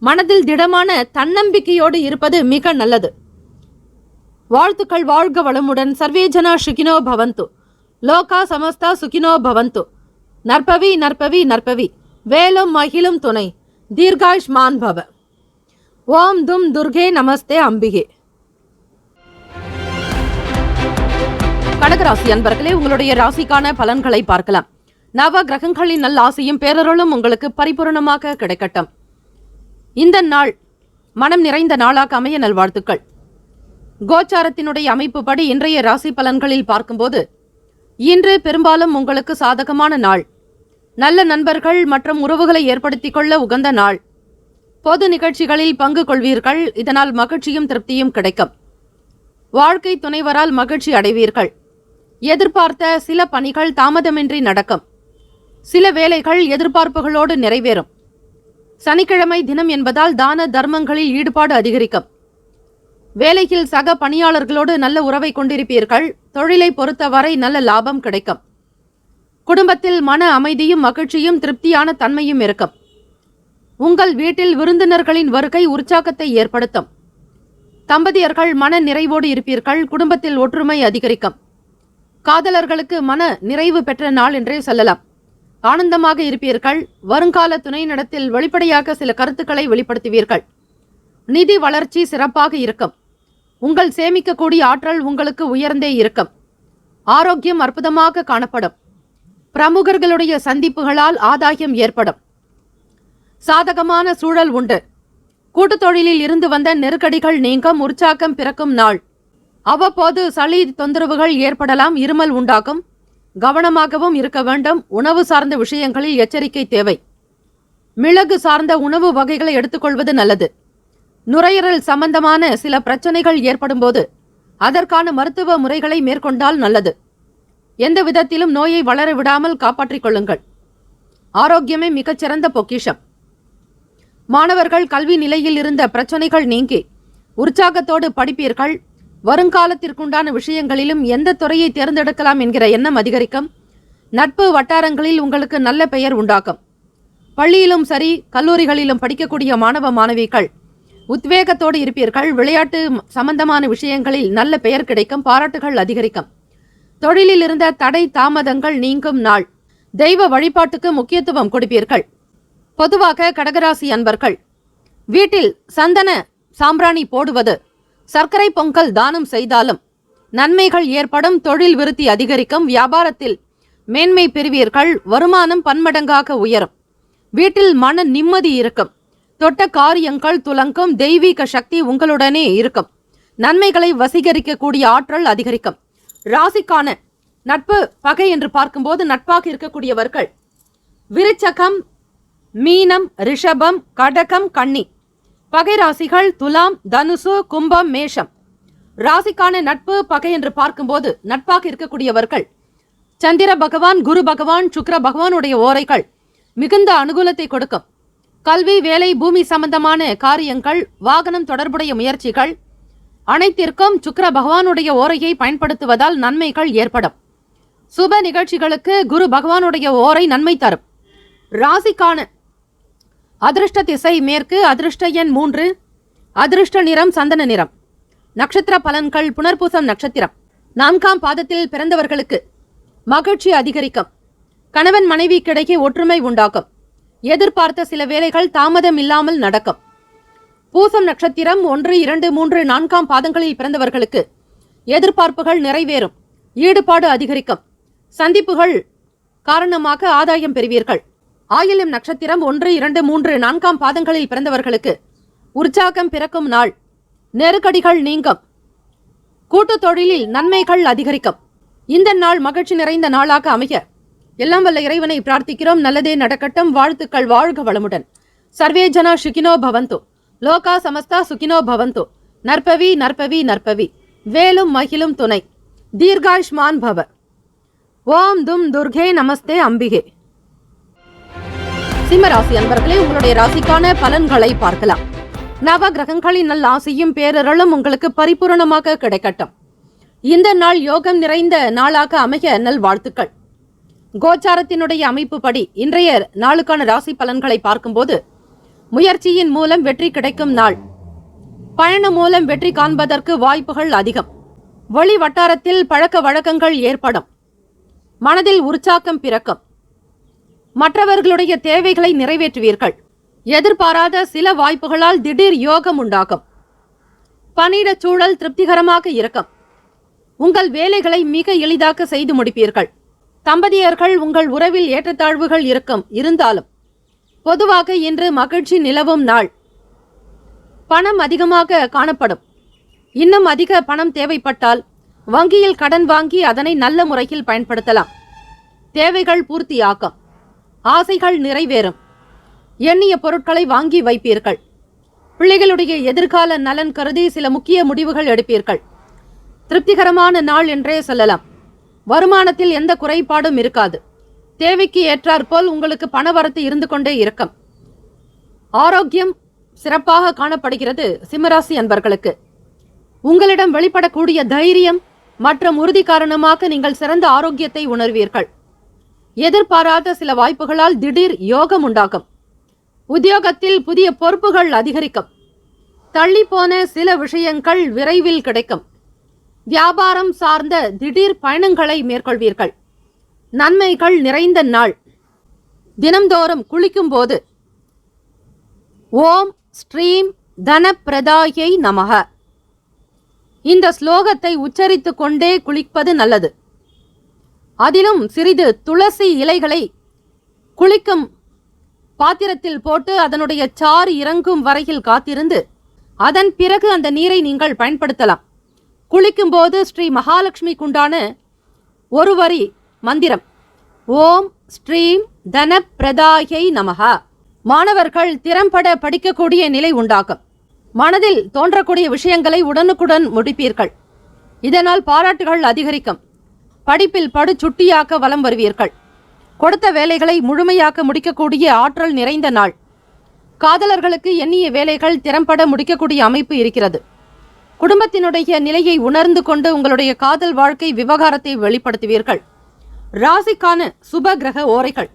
மனதில் திடமான தன்னம்பிக்கையோடு இருப்பது மிக நல்லது. வாழ்த்துக்கள். வாழ்க வளமுடன். சர்வே ஜனா சுகினோ பவந்து. லோகா சமஸ்தா சுகினோ பவந்து. நற்பவி நற்பவி நற்பவி. வேலும் மகிழும் துணை. தீர்காயுஷ்மான் பவ. ஓம் தும் துர்கே நமஸ்தே அம்பிகே. கடகராசி அன்பர்களே, உங்களுடைய ராசிக்கான பலன்களை பார்க்கலாம். நவ கிரகங்களின் நல்ல ஆசையும் பேரருளும் உங்களுக்கு பரிபூர்ணமாக கிடைக்கட்டும். இந்த நாள் மனம் நிறைந்த நாளாக அமைய நல்வாழ்த்துக்கள். கோச்சாரத்தினுடைய அமைப்புப்படி இன்றைய ராசி பலன்களில் பார்க்கும்போது இன்று பெரும்பாலும் உங்களுக்கு சாதகமான நாள். நல்ல நண்பர்கள் மற்றும் உறவுகளை ஏற்படுத்திக் கொள்ள உகந்த நாள். பொது நிகழ்ச்சிகளில் பங்கு கொள்வீர்கள். இதனால் மகிழ்ச்சியும் திருப்தியும் கிடைக்கும். வாழ்க்கை துணைவரால் மகிழ்ச்சி அடைவீர்கள். எதிர்பார்த்த சில பணிகள் தாமதமின்றி நடக்கும். சில வேலைகள் எதிர்பார்ப்புகளோடு நிறைவேறும். சனிக்கிழமை தினம் என்பதால் தான தர்மங்களில் ஈடுபாடு அதிகரிக்கும். வேலையில் சக பணியாளர்களோடு நல்ல உறவை கொண்டிருப்பீர்கள். தொழிலை பொறுத்தவரை நல்ல லாபம் கிடைக்கும். குடும்பத்தில் மன அமைதியும் மகிழ்ச்சியும் திருப்தியான தன்மையும் இருக்கும். உங்கள் வீட்டில் விருந்தினர்களின் வருகை உற்சாகத்தை ஏற்படுத்தும். தம்பதியர்கள் மன நிறைவோடு இருப்பீர்கள். குடும்பத்தில் ஒற்றுமை அதிகரிக்கும். காதலர்களுக்கு மன நிறைவு பெற்ற நாள் என்றே சொல்லலாம். ஆனந்தமாக இருப்பீர்கள். வருங்கால துணையினிடத்தில் வெளிப்படையாக சில கருத்துக்களை வெளிப்படுத்துவீர்கள். நிதி வளர்ச்சி சிறப்பாக இருக்கும். உங்கள் சேமிக்கக்கூடிய ஆற்றல் உங்களுக்கு உயர்ந்தே இருக்கும். ஆரோக்கியம் அற்புதமாக காணப்படும். பிரமுகர்களுடைய சந்திப்புகளால் ஆதாயம் ஏற்படும். சாதகமான சூழல் உண்டு. கூட்டுத் தொழிலில் இருந்து வந்த நெருக்கடிகள் நீங்கும். உற்சாகம் பிறக்கும் நாள். அவ்வப்போது சளி தொந்தரவுகள் ஏற்படலாம். இருமல் உண்டாகும். கவனமாகவும் இருக்க வேண்டும். உணவு சார்ந்த விஷயங்களில் எச்சரிக்கை தேவை. மிளகு சார்ந்த உணவு வகைகளை எடுத்துக்கொள்வது நல்லது. நுரையீரல் சம்பந்தமான சில பிரச்சனைகள் ஏற்படும் போது அதற்கான மருத்துவ முறைகளை மேற்கொண்டால் நல்லது. எந்த விதத்திலும் நோயை வளர விடாமல் காப்பாற்றிக் கொள்ளுங்கள். ஆரோக்கியமே மிகச்சிறந்த பொக்கிஷம். மாணவர்கள் கல்வி நிலையில் இருந்த பிரச்சனைகள் நீங்கி உற்சாகத்தோடு படிப்பீர்கள். வருங்காலத்திற்குண்டான விஷயங்களிலும் எந்த துறையை தேர்ந்தெடுக்கலாம் என்கிற எண்ணம் அதிகரிக்கும். நட்பு வட்டாரங்களில் உங்களுக்கு நல்ல பெயர் உண்டாகும். பள்ளியிலும் சரி கல்லூரிகளிலும் படிக்கக்கூடிய மாணவ மாணவிகள் உத்வேகத்தோடு இருப்பீர்கள். விளையாட்டு சம்பந்தமான விஷயங்களில் நல்ல பெயர் கிடைக்கும். பாராட்டுகள் அதிகரிக்கும். தொழிலில் இருந்த தடை தாமதங்கள் நீங்கும் நாள். தெய்வ வழிபாட்டுக்கு முக்கியத்துவம் கொடுப்பீர்கள். பொதுவாக கடகராசி அன்பர்கள் வீட்டில் சந்தன சாம்பிராணி போடுவது, சர்க்கரை பொங்கல் தானம் செய்தாலும் நன்மைகள் ஏற்படும். தொழில் விருத்தி அதிகரிக்கும். வியாபாரத்தில் மேன்மை பெறுவீர்கள். வருமானம் பன்மடங்காக உயரும். வீட்டில் மன நிம்மதி இருக்கும். தொட்ட காரியங்கள் துலங்கும். தெய்வீக சக்தி உங்களுடனே இருக்கும். நன்மைகளை வசீகரிக்கக்கூடிய ஆற்றல் அதிகரிக்கும். ராசிக்கான நட்பு பகை என்று பார்க்கும்போது நட்பாக இருக்கக்கூடியவர்கள் விருச்சகம், மீனம், ரிஷபம், கடகம், கன்னி. பகை ராசிகள் துலாம், தனுசு, கும்பம், மேஷம். ராசிக்கான நட்பு பகை என்று பார்க்கும்போது நட்பாக இருக்கக்கூடியவர்கள் சந்திர பகவான், குரு பகவான், சுக்கிர பகவானுடைய ஓரைகள் மிகுந்த அனுகூலத்தை கொடுக்கும். கல்வி, வேலை, பூமி சம்பந்தமான காரியங்கள், வாகனம் தொடர்புடைய முயற்சிகள் அனைத்திற்கும் சுக்கிர பகவானுடைய ஓரையை பயன்படுத்துவதால் நன்மைகள் ஏற்படும். சுப நிகழ்ச்சிகளுக்கு குரு பகவானுடைய ஓரை நன்மை தரும். ராசிக்கான அதிர்ஷ்ட திசை மேற்கு. அதிர்ஷ்ட எண் 3. அதிர்ஷ்ட நிறம் சந்தன நிறம். நட்சத்திர பலன்கள் புனர்பூசம் நட்சத்திரம் 4ஆம் பாதத்தில் பிறந்தவர்களுக்கு மகிழ்ச்சி அதிகரிக்கும். கணவன் மனைவிக்கிடையே ஒற்றுமை உண்டாகும். எதிர்பார்த்த சில வேலைகள் தாமதம் இல்லாமல் நடக்கும். பூசம் நட்சத்திரம் 1, 2, 3, 4ஆம் பாதங்களில் பிறந்தவர்களுக்கு எதிர்பார்ப்புகள் நிறைவேறும். ஈடுபாடு அதிகரிக்கும். சந்திப்புகள் காரணமாக ஆதாயம் பெறுவீர்கள். ஆயில்யம் நட்சத்திரம் 1, 2, 3, 4ஆம் பாதங்களில் பிறந்தவர்களுக்கு உற்சாகம் பிறக்கும் நாள். நெருக்கடிகள் நீங்கும். கூட்டு தொழிலில் நன்மைகள் அதிகரிக்கும். இந்த நாள் மகிழ்ச்சி நிறைந்த நாளாக அமைய எல்லாம் வல்ல இறைவனை பிரார்த்திக்கிறோம். நல்லதே நடக்கட்டும். வாழ்த்துக்கள். வாழ்க வளமுடன். சர்வே ஜனா சுகினோ பவந்து. லோகா சமஸ்தா சுகினோ பவந்து. நற்பவி நற்பவி நற்பவி. வேலும் மகிழும் துணை. தீர்காயுஷ்மான் பவ. ஓம் தும் துர்கே நமஸ்தே அம்பிகே. சிம்மராசி அன்பர்களே, உங்களுடைய ராசிக்கான பலன்களை பார்க்கலாம். நவ கிரகங்களின் நல் ஆசையும் பேரருளும் உங்களுக்கு பரிபூரணமாக கிடைக்கட்டும். இந்த நாள் யோகம் நிறைந்த நாளாக அமைய நல் வாழ்த்துக்கள். கோச்சாரத்தினுடைய அமைப்பு படி இன்றைய நாளுக்கான ராசி பலன்களை பார்க்கும்போது முயற்சியின் மூலம் வெற்றி கிடைக்கும் நாள். பயணம் மூலம் வெற்றி காண்பதற்கு வாய்ப்புகள் அதிகம். வெளி வட்டாரத்தில் பழக்க வழக்கங்கள் ஏற்படும். மனதில் உற்சாகம் பிறக்கும். மற்றவர்களுடைய தேவைகளை நிறைவேற்றுவீர்கள். எதிர்பாராத சில வாய்ப்புகளால் திடீர் யோகம் உண்டாகும். பணியிட சூழல் திருப்திகரமாக இருக்கும். உங்கள் வேலைகளை மிக எளிதாக செய்து முடிப்பீர்கள். தம்பதியர்கள் உங்கள் உறவில் ஏற்றத்தாழ்வுகள் இருந்தாலும் பொதுவாக இன்று மகிழ்ச்சி நிலவும் நாள். பணம் அதிகமாக காணப்படும். இன்னும் அதிக பணம் தேவைப்பட்டால் வங்கியில் கடன் வாங்கி அதனை நல்ல முறையில் பயன்படுத்தலாம். தேவைகள் பூர்த்தியாகும். ஆசைகள் நிறைவேறும். எண்ணிய பொருட்களை வாங்கி வைப்பீர்கள். பிள்ளைகளுடைய எதிர்கால நலன் கருதி சில முக்கிய முடிவுகள் எடுப்பீர்கள். திருப்திகரமான நாள் என்றே சொல்லலாம். வருமானத்தில் எந்த குறைபாடும் இருக்காது. தேவைக்கு ஏற்றாற்போல் உங்களுக்கு பணவரத்து இருந்து கொண்டே இருக்கும். ஆரோக்கியம் சிறப்பாக காணப்படுகிறது. சிம்மராசி அன்பர்களுக்கு உங்களிடம் வெளிப்படக்கூடிய தைரியம் மற்றும் உறுதி காரணமாக நீங்கள் சிறந்த ஆரோக்கியத்தை உணர்வீர்கள். எதிர்பாராத சில வாய்ப்புகளால் திடீர் யோகம் உண்டாகும். உத்தியோகத்தில் புதிய பொறுப்புகள் அதிகரிக்கும். தள்ளிப்போன சில விஷயங்கள் விரைவில் கிடைக்கும். வியாபாரம் சார்ந்த திடீர் பயணங்களை மேற்கொள்வீர்கள். நன்மைகள் நிறைந்த நாள். தினம்தோறும் குளிக்கும் போது ஓம் ஸ்ரீம் தனப்பிரதாயை நமக இந்த ஸ்லோகத்தை உச்சரித்து கொண்டே குளிப்பது நல்லது. அதிலும் சிறிது துளசி இலைகளை குளிக்கும் பாத்திரத்தில் போட்டு அதனுடைய சாறு இறங்கும் வரையில் காத்திருந்து அதன் பிறகு அந்த நீரை நீங்கள் பயன்படுத்தலாம். குளிக்கும் போது ஸ்ரீ மகாலட்சுமிக்குண்டான ஒரு வரி மந்திரம் ஓம் ஸ்ரீம் தனப்பிரதாயை நமக. மாணவர்கள் திறம்பட படிக்கக்கூடிய நிலை உண்டாகும். மனதில் தோன்றக்கூடிய விஷயங்களை உடனுக்குடன் முடிப்பீர்கள். இதனால் பாராட்டுகள் அதிகரிக்கும். படிப்பில் படுசுட்டியாக்க வலம் வருவீர்கள். கொடுத்த வேலைகளை முழுமையாக்க முடிக்கக்கூடிய ஆற்றல் நிறைந்த நாள். காதலர்களுக்கு எண்ணிய வேலைகள் திறம்பட முடிக்கக்கூடிய அமைப்பு இருக்கிறது. குடும்பத்தினுடைய நிலையை உணர்ந்து கொண்டு உங்களுடைய காதல் வாழ்க்கை விவகாரத்தை வெளிப்படுத்துவீர்கள். ராசிக்கான சுப கிரக ஓரைகள்.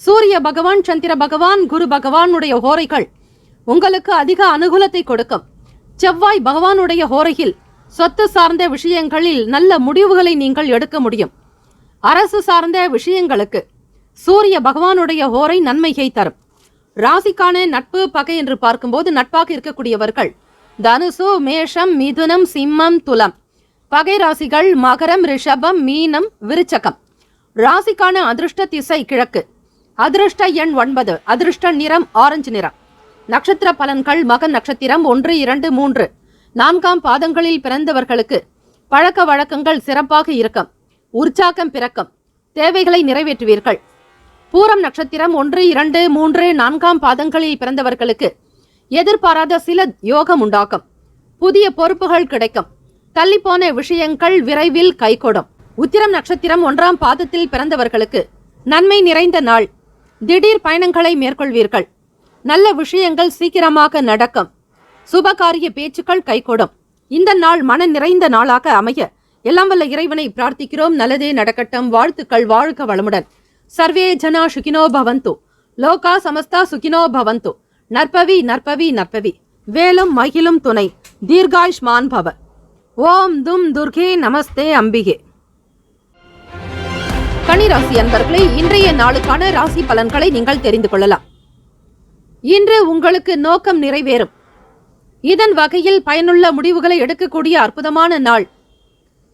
சூரிய பகவான், சந்திர பகவான், குரு பகவானுடைய ஓரைகள் உங்களுக்கு அதிக அனுகூலத்தை கொடுக்கும். செவ்வாய் பகவானுடைய ஓரையில் சொத்து சார்ந்த விஷயங்களில் நல்ல முடிவுகளை நீங்கள் எடுக்க முடியும். அரசு சார்ந்த விஷயங்களுக்கு சூரிய பகவானுடைய ஓரை நன்மையை தரும். ராசிக்கான நட்பு பகை என்று பார்க்கும்போது நட்பாக இருக்கக்கூடியவர்கள் தனுசு, மேஷம், மிதுனம், சிம்மம், துலம். பகை ராசிகள் மகரம், ரிஷபம், மீனம், விருச்சகம். ராசிக்கான அதிர்ஷ்ட திசை கிழக்கு. அதிர்ஷ்ட எண் 9. அதிர்ஷ்ட நிறம் ஆரஞ்சு நிறம். நட்சத்திர பலன்கள் மகன் நட்சத்திரம் 1, 2, 3, 4ஆம் பாதங்களில் பிறந்தவர்களுக்கு பழக்க வழக்கங்கள் சிறப்பாக இருக்கும். உற்சாகம் பிறக்கும். தேவைகளை நிறைவேற்றுவீர்கள். பூரம் நட்சத்திரம் 1, 2, 3, 4ஆம் பாதங்களில் பிறந்தவர்களுக்கு எதிர்பாராத சில யோகம் உண்டாகும். புதிய பொறுப்புகள் கிடைக்கும். தள்ளிப்போன விஷயங்கள் விரைவில் கைகூடும். உத்திரம் நட்சத்திரம் 1ஆம் பாதத்தில் பிறந்தவர்களுக்கு நன்மை நிறைந்த நாள். திடீர் பயணங்களை மேற்கொள்வீர்கள். நல்ல விஷயங்கள் சீக்கிரமாக நடக்கும். சுபகாரிய பேச்சுக்கள் கைகூடும். இந்த நாள் மன நிறைந்த நாளாக அமைய எல்லாம் வல்ல இறைவனை பிரார்த்திக்கிறோம். நல்லதே நடக்கட்டும். வாழ்த்துக்கள். வாழ்க வளமுடன். சர்வே ஜனா சுகினோ பவந்து. லோகா சமஸ்தா சுகினோ பவந்து. நற்பவி நற்பவி நற்பவி. வேலும் மகிழும் துணை. தீர்காயுஷ்மான் பவ. ஓம் தும் துர்கே நமஸ்தே அம்பிகே. கன்னிராசி அன்பர்களே, இன்றைய நாளுக்கான ராசி பலன்களை நீங்கள் தெரிந்து கொள்ளலாம். இன்று உங்களுக்கு நோக்கம் நிறைவேறும். இதன் வகையில் பயனுள்ள முடிவுகளை எடுக்கக்கூடிய அற்புதமான நாள்.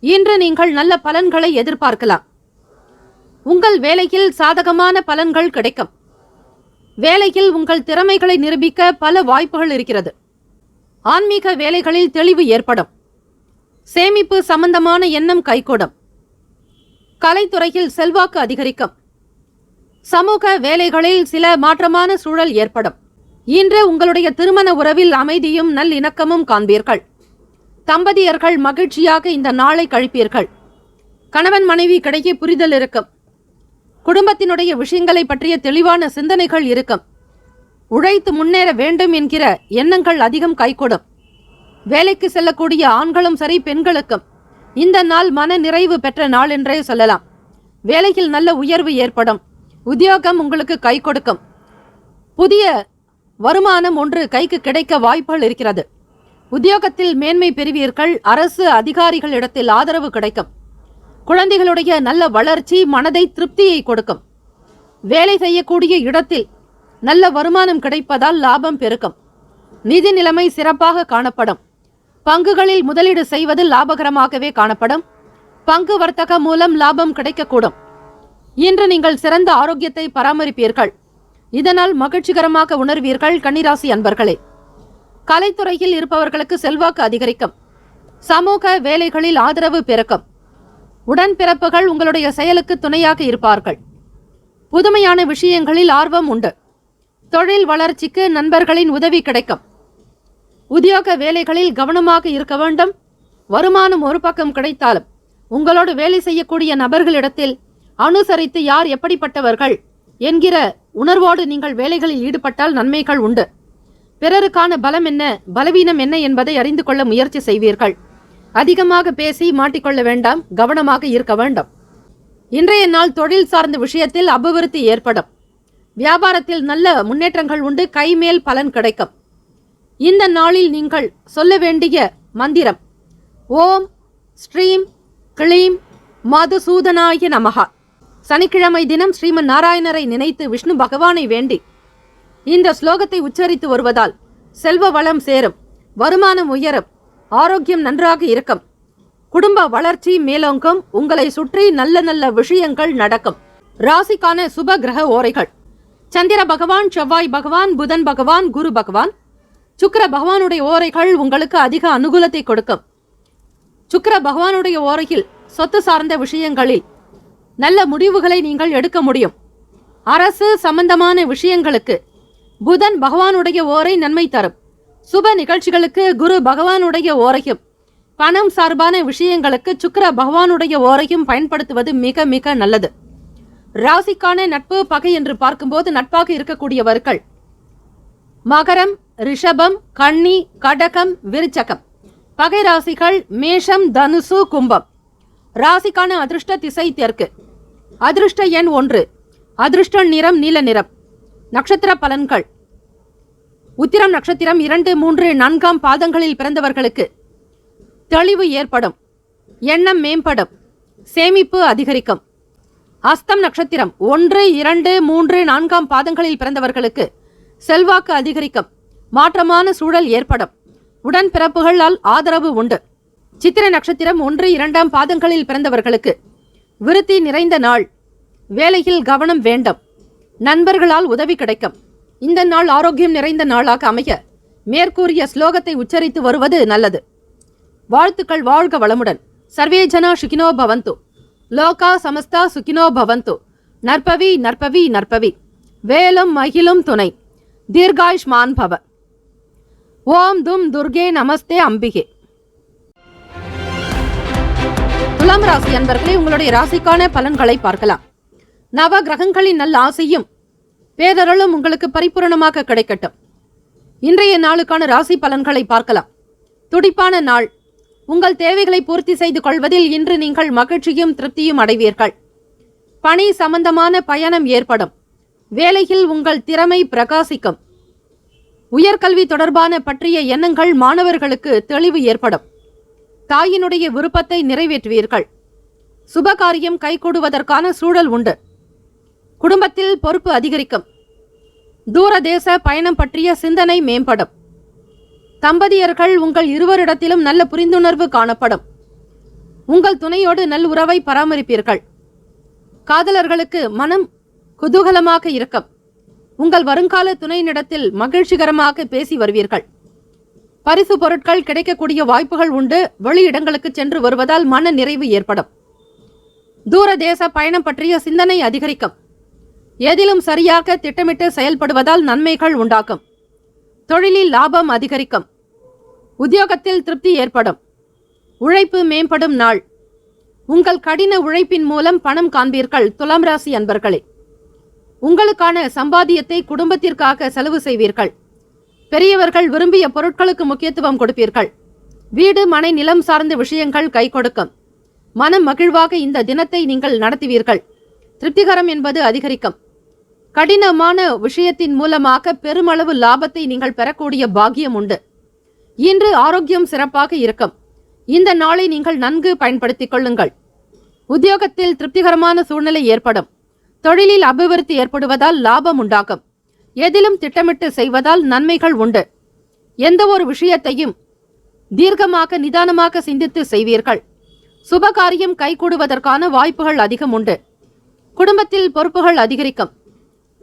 இன்று நீங்கள் நல்ல பலன்களை எதிர்பார்க்கலாம். உங்கள் வேலையில் சாதகமான பலன்கள் கிடைக்கும். வேலையில் உங்கள் திறமைகளை நிரூபிக்க பல வாய்ப்புகள் இருக்கிறது. ஆன்மீக வேலைகளில் தெளிவு ஏற்படும். சேமிப்பு சம்பந்தமான எண்ணம் கைகூடும். கலைத்துறையில் செல்வாக்கு அதிகரிக்கும். சமூக வேலைகளில் சில மாற்றமான சூழல் ஏற்படும். இன்று உங்களுடைய திருமண உறவில் அமைதியும் நல்லிணக்கமும் காண்பீர்கள். தம்பதியர்கள் மகிழ்ச்சியாக இந்த நாளை கழிப்பீர்கள். கணவன் மனைவி கிடையே புரிதல் இருக்கும். குடும்பத்தினுடைய விஷயங்களை பற்றிய தெளிவான சிந்தனைகள் இருக்கும். உழைத்து முன்னேற வேண்டும் என்கிற எண்ணங்கள் அதிகம் கைகூடும். வேலைக்கு செல்லக்கூடிய ஆண்களும் சரி, பெண்களுக்கும் இந்த நாள் மன நிறைவு பெற்ற நாள் என்றே சொல்லலாம். வேலையில் நல்ல உயர்வு ஏற்படும். உத்தியோகம் உங்களுக்கு கை கொடுக்கும். புதிய வருமானம் ஒன்று கைக்கு கிடைக்க வாய்ப்புகள் இருக்கிறது. உத்தியோகத்தில் மேன்மை பெறுவீர்கள். அரசு அதிகாரிகளிடத்தில் ஆதரவு கிடைக்கும். குழந்தைகளுடைய நல்ல வளர்ச்சி மனதை திருப்தியை கொடுக்கும். வேலை செய்யக்கூடிய இடத்தில் நல்ல வருமானம் கிடைப்பதால் லாபம் பெருக்கும். நிதி நிலைமை சிறப்பாக காணப்படும். பங்குகளில் முதலீடு செய்வது லாபகரமாகவே காணப்படும். பங்கு வர்த்தகம் மூலம் லாபம் கிடைக்கக்கூடும். இன்று நீங்கள் சிறந்த ஆரோக்கியத்தை பராமரிப்பீர்கள். இதனால் மகிழ்ச்சிகரமாக உணர்வீர்கள். கன்னிராசி அன்பர்களே, கலைத்துறையில் இருப்பவர்களுக்கு செல்வாக்கு அதிகரிக்கும். சமூக வேலைகளில் ஆதரவு பெருக்கும். உடன்பிறப்புகள் உங்களுடைய செயலுக்கு துணையாக இருப்பார்கள். புதுமையான விஷயங்களில் ஆர்வம் உண்டு. தொழில் வளர்ச்சிக்கு நண்பர்களின் உதவி கிடைக்கும். உத்தியோக வேலைகளில் கவனமாக இருக்க வேண்டும். வருமானம் ஒரு பக்கம் கிடைத்தாலும் உங்களோடு வேலை செய்யக்கூடிய நபர்களிடத்தில் அனுசரித்து யார் எப்படிப்பட்டவர்கள் என்கிற உணர்வோடு நீங்கள் வேலைகளில் ஈடுபட்டால் நன்மைகள் உண்டு. பிறருக்கான பலம் என்ன, பலவீனம் என்ன என்பதை அறிந்து கொள்ள முயற்சி செய்வீர்கள். அதிகமாக பேசி மாட்டிக்கொள்ள வேண்டாம், கவனமாக இருக்க வேண்டும். இன்றைய நாள் தொழில் சார்ந்த விஷயத்தில் அபிவிருத்தி ஏற்படும். வியாபாரத்தில் நல்ல முன்னேற்றங்கள் உண்டு, கைமேல் பலன் கிடைக்கும். இந்த நாளில் நீங்கள் சொல்ல வேண்டிய மந்திரம் ஓம் ஸ்ரீம் க்ளீம் மதுசூதனாய நமஹா. சனிக்கிழமை தினம் ஸ்ரீமன் நாராயணரை நினைத்து விஷ்ணு பகவானை வேண்டி இந்த ஸ்லோகத்தை உச்சரித்து வருவதால் செல்வ வளம் சேரும், வருமானம் உயரும், ஆரோக்கியம் நன்றாக இருக்கும், குடும்ப வளர்ச்சி மேலோங்கும், உங்களை சுற்றி நல்ல நல்ல விஷயங்கள் நடக்கும். ராசிக்கான சுப கிரக ஓரைகள்: சந்திர பகவான், செவ்வாய் பகவான், புதன் பகவான், குரு பகவான். சுக்கிர பகவானுடைய ஓரைகள் உங்களுக்கு அதிக அனுகூலத்தை கொடுக்கும். சுக்கிர பகவானுடைய ஓரையில் சொத்து சார்ந்த விஷயங்களில் நல்ல முடிவுகளை நீங்கள் எடுக்க முடியும். அரசு சம்பந்தமான விஷயங்களுக்கு புதன் பகவானுடைய ஓரை நன்மை தரும். சுப நிகழ்ச்சிகளுக்கு குரு பகவானுடைய ஓரையும், பணம் சார்பான விஷயங்களுக்கு சுக்கிர பகவானுடைய ஓரையும் பயன்படுத்துவது மிக மிக நல்லது. ராசிக்கான நட்பு பகை என்று பார்க்கும்போது நட்பாக இருக்கக்கூடியவர்கள் மகரம், ரிஷபம், கன்னி, கடகம், விருச்சகம். பகை ராசிகள் மேஷம், தனுசு, கும்பம். ராசிக்கான அதிர்ஷ்ட திசை தெற்கு. அதிர்ஷ்ட எண் 1. அதிர்ஷ்ட நிறம் நீல நிறம். நட்சத்திர பலன்கள்: உத்திரம் நட்சத்திரம் 2, 3, 4 பாதங்களில் பிறந்தவர்களுக்கு தெளிவு ஏற்படும், எண்ணம் மேம்படும், சேமிப்பு அதிகரிக்கும். அஸ்தம் நட்சத்திரம் 1, 2, 3, 4 பாதங்களில் பிறந்தவர்களுக்கு செல்வாக்கு அதிகரிக்கும், மாற்றமான சூழல் ஏற்படும், உடன்பிறப்புகளால் ஆதரவு உண்டு. சித்திர நட்சத்திரம் 1, 2 பாதங்களில் பிறந்தவர்களுக்கு விருத்தி நிறைந்த நாள், வேலையில் கவனம் வேண்டும், நண்பர்களால் உதவி கிடைக்கும். இந்த நாள் ஆரோக்கியம் நிறைந்த நாளாக அமைய மேற்கூறிய ஸ்லோகத்தை உச்சரித்து வருவது நல்லது. வாழ்த்துக்கள். வாழ்க வளமுடன். சர்வே ஜனா சுகினோ பவந்து, லோகா சமஸ்தா சுகினோ பவந்து. நற்பவி நற்பவி நற்பவி. வேலும் மகிழும் துணை. தீர்காயுஷ்மான் பவ. ஓம் தும் துர்கே நமஸ்தே அம்பிகே. துலாம் ராசி அன்பர்களே, உங்களுடைய ராசிக்கான பலன்களை பார்க்கலாம். நவ கிரகங்களின் நல்ல ஆசையும் பேரருளும் உங்களுக்கு பரிபூரணமாக கிடைக்கட்டும். இன்றைய நாளுக்கான ராசி பலன்களை பார்க்கலாம். துடிப்பான நாள். உங்கள் தேவைகளை பூர்த்தி செய்து கொள்வதில் இன்று நீங்கள் மகிழ்ச்சியும் திருப்தியும் அடைவீர்கள். பணி சம்பந்தமான பயணம் ஏற்படும். வேலையில் உங்கள் திறமை பிரகாசிக்கும். உயர்கல்வி தொடர்பான பற்றிய எண்ணங்கள் மாணவர்களுக்கு தெளிவு ஏற்படும். தாயினுடைய விருப்பத்தை நிறைவேற்றுவீர்கள். சுபகாரியம் கைகூடுவதற்கான சூழல் உண்டு. குடும்பத்தில் பொறுப்பு அதிகரிக்கும். தூரதேச பயணம் பற்றிய சிந்தனை மேம்படும். தம்பதியர்கள் உங்கள் இருவரிடத்திலும் நல்ல புரிந்துணர்வு காணப்படும். உங்கள் துணையோடு நல் உறவை பராமரிப்பீர்கள். காதலர்களுக்கு மனம் குதூகலமாக இருக்கும். உங்கள் வருங்கால துணையினிடத்தில் மகிழ்ச்சிகரமாக பேசி வருவீர்கள். பரிசு பொருட்கள் கிடைக்கக்கூடிய வாய்ப்புகள் உண்டு. வெளியிடங்களுக்கு சென்று வருவதால் மன நிறைவு ஏற்படும். தூரதேச பயணம் பற்றிய சிந்தனை அதிகரிக்கும். எதிலும் சரியாக திட்டமிட்டு செயல்படுவதால் நன்மைகள் உண்டாகும். தொழிலில் லாபம் அதிகரிக்கும். உத்தியோகத்தில் திருப்தி ஏற்படும். உழைப்பு மேம்படும் நாள். உங்கள் கடின உழைப்பின் மூலம் பணம் காண்பீர்கள். துலாம் ராசி அன்பர்களே, உங்களுக்கான சம்பாத்தியத்தை குடும்பத்திற்காக செலவு செய்வீர்கள். பெரியவர்கள் விரும்பிய பொருட்களுக்கு முக்கியத்துவம் கொடுப்பீர்கள். வீடு மனை நிலம் சார்ந்த விஷயங்கள் கை கொடுக்கும். மனம் மகிழ்வாக இந்த தினத்தை நீங்கள் நடத்துவீர்கள். திருப்திகரம் என்பது அதிகரிக்கும். கடினமான விஷயத்தின் மூலமாக பெருமளவு லாபத்தை நீங்கள் பெறக்கூடிய பாக்கியம் உண்டு. இன்று ஆரோக்கியம் சிறப்பாக இருக்கும். இந்த நாளை நீங்கள் நன்கு பயன்படுத்திக் கொள்ளுங்கள். உத்தியோகத்தில் திருப்திகரமான சூழ்நிலை ஏற்படும். தொழிலில் அபிவிருத்தி ஏற்படுவதால் லாபம் உண்டாகும். எதிலும் திட்டமிட்டு செய்வதால் நன்மைகள் உண்டு. எந்த ஒரு விஷயத்தையும் தீர்க்கமாக நிதானமாக சிந்தித்து செய்வீர்கள். சுபகாரியம் கைகூடுவதற்கான வாய்ப்புகள் அதிகம் உண்டு. குடும்பத்தில் பொறுப்புகள் அதிகரிக்கும்.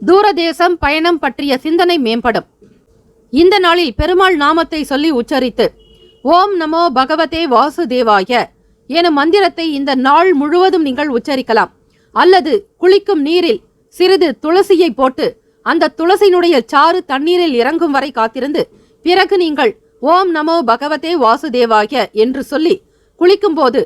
தூரதேசம் பயணம் பற்றிய சிந்தனை மேம்படும். இந்த நாளில் பெருமாள் நாமத்தை சொல்லி உச்சரித்து ஓம் நமோ பகவதே வாசுதேவாய எனும் மந்திரத்தை இந்த நாள் முழுவதும் நீங்கள் உச்சரிக்கலாம். அல்லது குளிக்கும் நீரில் சிறிது துளசியை போட்டு அந்த துளசியினுடைய சாறு தண்ணீரில் இறங்கும் வரை காத்திருந்து பிறகு நீங்கள் ஓம் நமோ பகவதே வாசுதேவாய என்று சொல்லி குளிக்கும் போது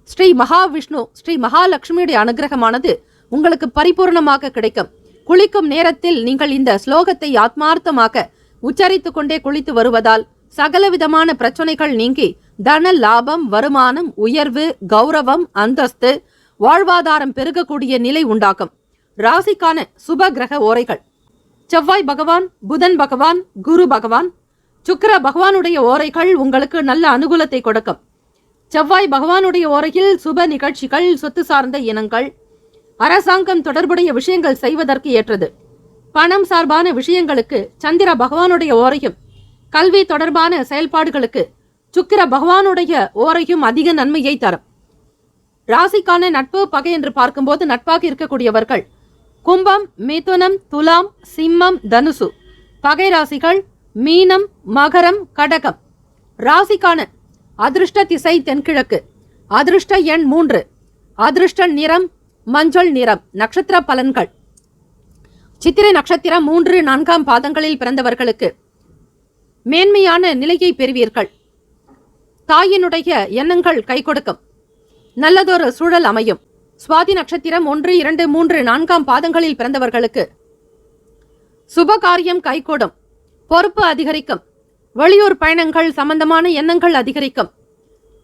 ஸ்ரீ மகாவிஷ்ணு ஸ்ரீ மகாலட்சுமியுடைய அனுகிரகமானது உங்களுக்கு பரிபூர்ணமாக கிடைக்கும். குளிக்கும் நேரத்தில் நீங்கள் இந்த ஸ்லோகத்தை ஆத்மார்த்தமாக உச்சரித்துக் கொண்டே குளித்து வருவதால் சகலவிதமான பிரச்சனைகள் நீங்கி தன லாபம், வருமானம், உயர்வு, கௌரவம், அந்தஸ்து, வாழ்வாதாரம் பெருகக்கூடிய நிலை உண்டாகும். ராசிக்கான சுப கிரக ஓரைகள்: செவ்வாய் பகவான், புதன் பகவான், குரு பகவான், சுக்கிர பகவானுடைய ஓரைகள் உங்களுக்கு நல்ல அனுகூலத்தை கொடுக்கும். செவ்வாய் பகவானுடைய ஓரையில் சுப நிகழ்ச்சிகள், சொத்து சார்ந்த இனங்கள், அரசாங்கம் தொடர்புடைய விஷயங்கள் செய்வதற்கு ஏற்றது. பணம் சார்பான விஷயங்களுக்கு சந்திர பகவானுடைய ஓரையும், கல்வி தொடர்பான செயல்பாடுகளுக்கு சுக்கிர பகவானுடைய ஓரையும் அதிக நன்மையை தரும். ராசிக்கான நட்பு பகை என்று பார்க்கும்போது நட்பாக இருக்கக்கூடியவர்கள் கும்பம், மிதுனம், துலாம், சிம்மம், தனுசு. பகை ராசிகள் மீனம், மகரம், கடகம். ராசிக்கான அதிர்ஷ்ட திசை தென்கிழக்கு. அதிர்ஷ்ட எண் 3. அதிர்ஷ்ட நிறம் மஞ்சள் நிறம். நட்சத்திர பலன்கள்: சித்திரை நட்சத்திரம் 3, 4 பாதங்களில் பிறந்தவர்களுக்கு மேன்மையான நிலையை பெறுவீர்கள். தாயினுடைய எண்ணங்கள் கை கொடுக்கும். நல்லதொரு சூழல் அமையும். சுவாதி நட்சத்திரம் 1, 2, 3, 4 பாதங்களில் பிறந்தவர்களுக்கு சுபகாரியம் கைகூடும். பொறுப்பு அதிகரிக்கும். வெளியூர் பயணங்கள் சம்பந்தமான எண்ணங்கள் அதிகரிக்கும்.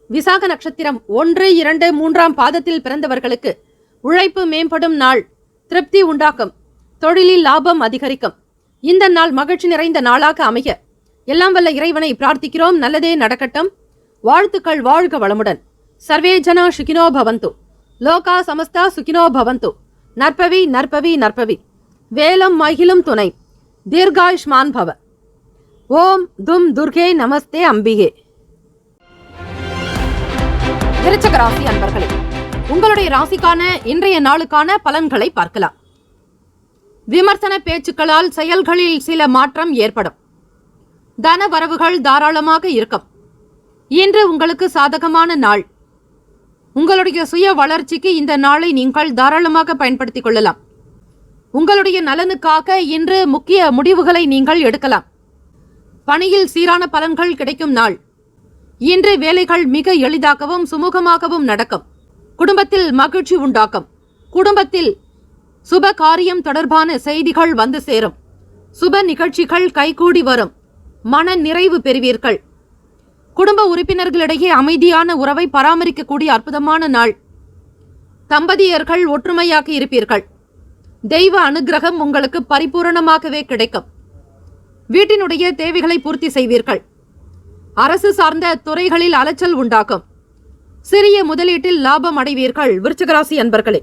விசாக நட்சத்திரம் 1, 2, 3 பாதத்தில் பிறந்தவர்களுக்கு உழைப்பு மேம்படும் நாள். திருப்தி உண்டாக்கும். தொழிலில் லாபம் அதிகரிக்கும். இந்த நாள் மகிழ்ச்சி நிறைந்த நாளாக அமைய எல்லாம் வல்ல இறைவனை பிரார்த்திக்கிறோம். நல்லதே நடக்கட்டும். வாழ்த்துக்கள். வாழ்க வளமுடன். சர்வே ஜனா சுகினோ பவந்து. லோகா சமஸ்தா சுகினோ பவந்து. நற்பவி நற்பவி நற்பவி. வேலம் மகிழும் துணை. தீர்காயுஷ்மான் பவ. ஓம் தும் துர்கே நமஸ்தே அம்பிகே. விருச்சிக ராசி அன்பர்களே, உங்களுடைய ராசிக்கான இன்றைய நாளுக்கான பலன்களை பார்க்கலாம். விமர்சன பேச்சுக்களால் செயல்களில் சில மாற்றம் ஏற்படும். தன வரவுகள் தாராளமாக இருக்கும். இன்று உங்களுக்கு சாதகமான நாள். உங்களுடைய சுய வளர்ச்சிக்கு இந்த நாளை நீங்கள் தாராளமாக பயன்படுத்திக் கொள்ளலாம். உங்களுடைய நலனுக்காக இன்று முக்கிய முடிவுகளை நீங்கள் எடுக்கலாம். பணியில் சீரான பலன்கள் கிடைக்கும் நாள். இன்று வேலைகள் மிக எளிதாகவும் சுமூகமாகவும் நடக்கும். குடும்பத்தில் மகிழ்ச்சி உண்டாக்கும். குடும்பத்தில் சுப காரியம் தொடர்பான செய்திகள் வந்து சேரும். சுப நிகழ்ச்சிகள் கைகூடி வரும். மன நிறைவு பெறுவீர்கள். குடும்ப உறுப்பினர்களிடையே அமைதியான உறவை பராமரிக்கக்கூடிய அற்புதமான நாள். தம்பதியர்கள் ஒற்றுமையாக இருப்பீர்கள். தெய்வ அனுகிரகம் உங்களுக்கு பரிபூரணமாகவே கிடைக்கும். வீட்டினுடைய தேவைகளை பூர்த்தி செய்வீர்கள். அரசு சார்ந்த துறைகளில் அலைச்சல் உண்டாகும். சிறிய முதலீட்டில் லாபம் அடைவீர்கள். விருச்சிக ராசி அன்பர்களே,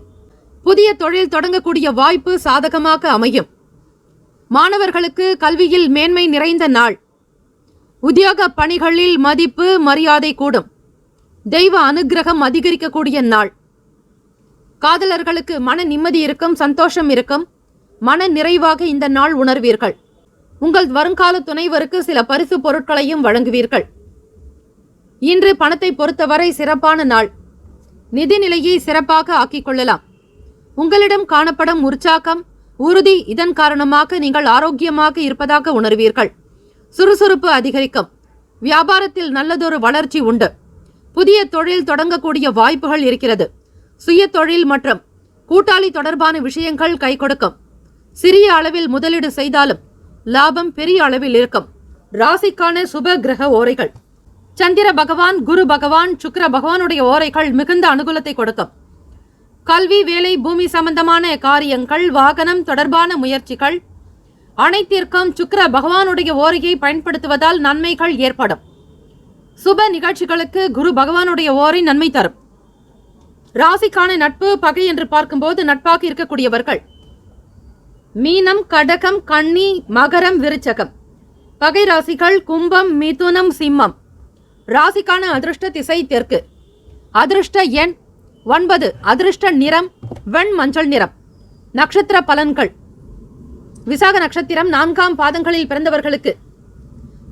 புதிய தொழில் தொடங்கக்கூடிய வாய்ப்பு சாதகமாக அமையும். மாணவர்களுக்கு கல்வியில் மேன்மை நிறைந்த நாள். உத்தியோக பணிகளில் மதிப்பு மரியாதை கூடும். தெய்வ அனுகிரகம் அதிகரிக்கக்கூடிய நாள். காதலர்களுக்கு மன நிம்மதி இருக்கும், சந்தோஷம் இருக்கும். மன நிறைவாக இந்த நாள் உணர்வீர்கள். உங்கள் வருங்கால துணைவருக்கு சில பரிசு பொருட்களையும் வழங்குவீர்கள். இன்று பணத்தை பொறுத்தவரை சிறப்பான நாள். நிதிநிலையை சிறப்பாக ஆக்கிக் கொள்ளலாம். உங்களிடம் காணப்படும் உற்சாகம், உறுதி, இதன் காரணமாக நீங்கள் ஆரோக்கியமாக இருப்பதாக உணர்வீர்கள். சுறுசுறுப்பு அதிகரிக்கும். வியாபாரத்தில் நல்லதொரு வளர்ச்சி உண்டு. புதிய தொழில் தொடங்கக்கூடிய வாய்ப்புகள் இருக்கிறது. சுய தொழில் மற்றும் கூட்டாளி தொடர்பான விஷயங்கள் கை கொடுக்கும். சிறிய அளவில் முதலீடு செய்தாலும் லாபம் பெரிய அளவில் இருக்கும். ராசிக்கான சுப கிரக ஓரைகள்: சந்திர பகவான், குரு பகவான், சுக்கிர பகவானுடைய ஓரைகள் மிகுந்த அனுகூலத்தை கொடுக்கும். கல்வி, வேலை, பூமி சம்பந்தமான காரியங்கள், வாகனம் தொடர்பான முயற்சிகள் அனைத்திற்கும் சுக்கிர பகவானுடைய ஓரையை பயன்படுத்துவதால் நன்மைகள் ஏற்படும். சுப நிகழ்ச்சிகளுக்கு குரு பகவானுடைய ஓரை நன்மை தரும். ராசிக்கான நட்பு பகை என்று பார்க்கும்போது நட்பாக இருக்கக்கூடியவர்கள் மீனம், கடகம், கன்னி, மகரம், விருச்சகம். பகை ராசிகள் கும்பம், மிதுனம், சிம்மம். ராசிக்கான அதிர்ஷ்ட திசை தெற்கு. அதிர்ஷ்ட எண் 9. அதிர்ஷ்ட நிறம் வெண் மஞ்சள் நிறம். நட்சத்திர பலன்கள்: விசாக நட்சத்திரம் 4 பாதங்களில் பிறந்தவர்களுக்கு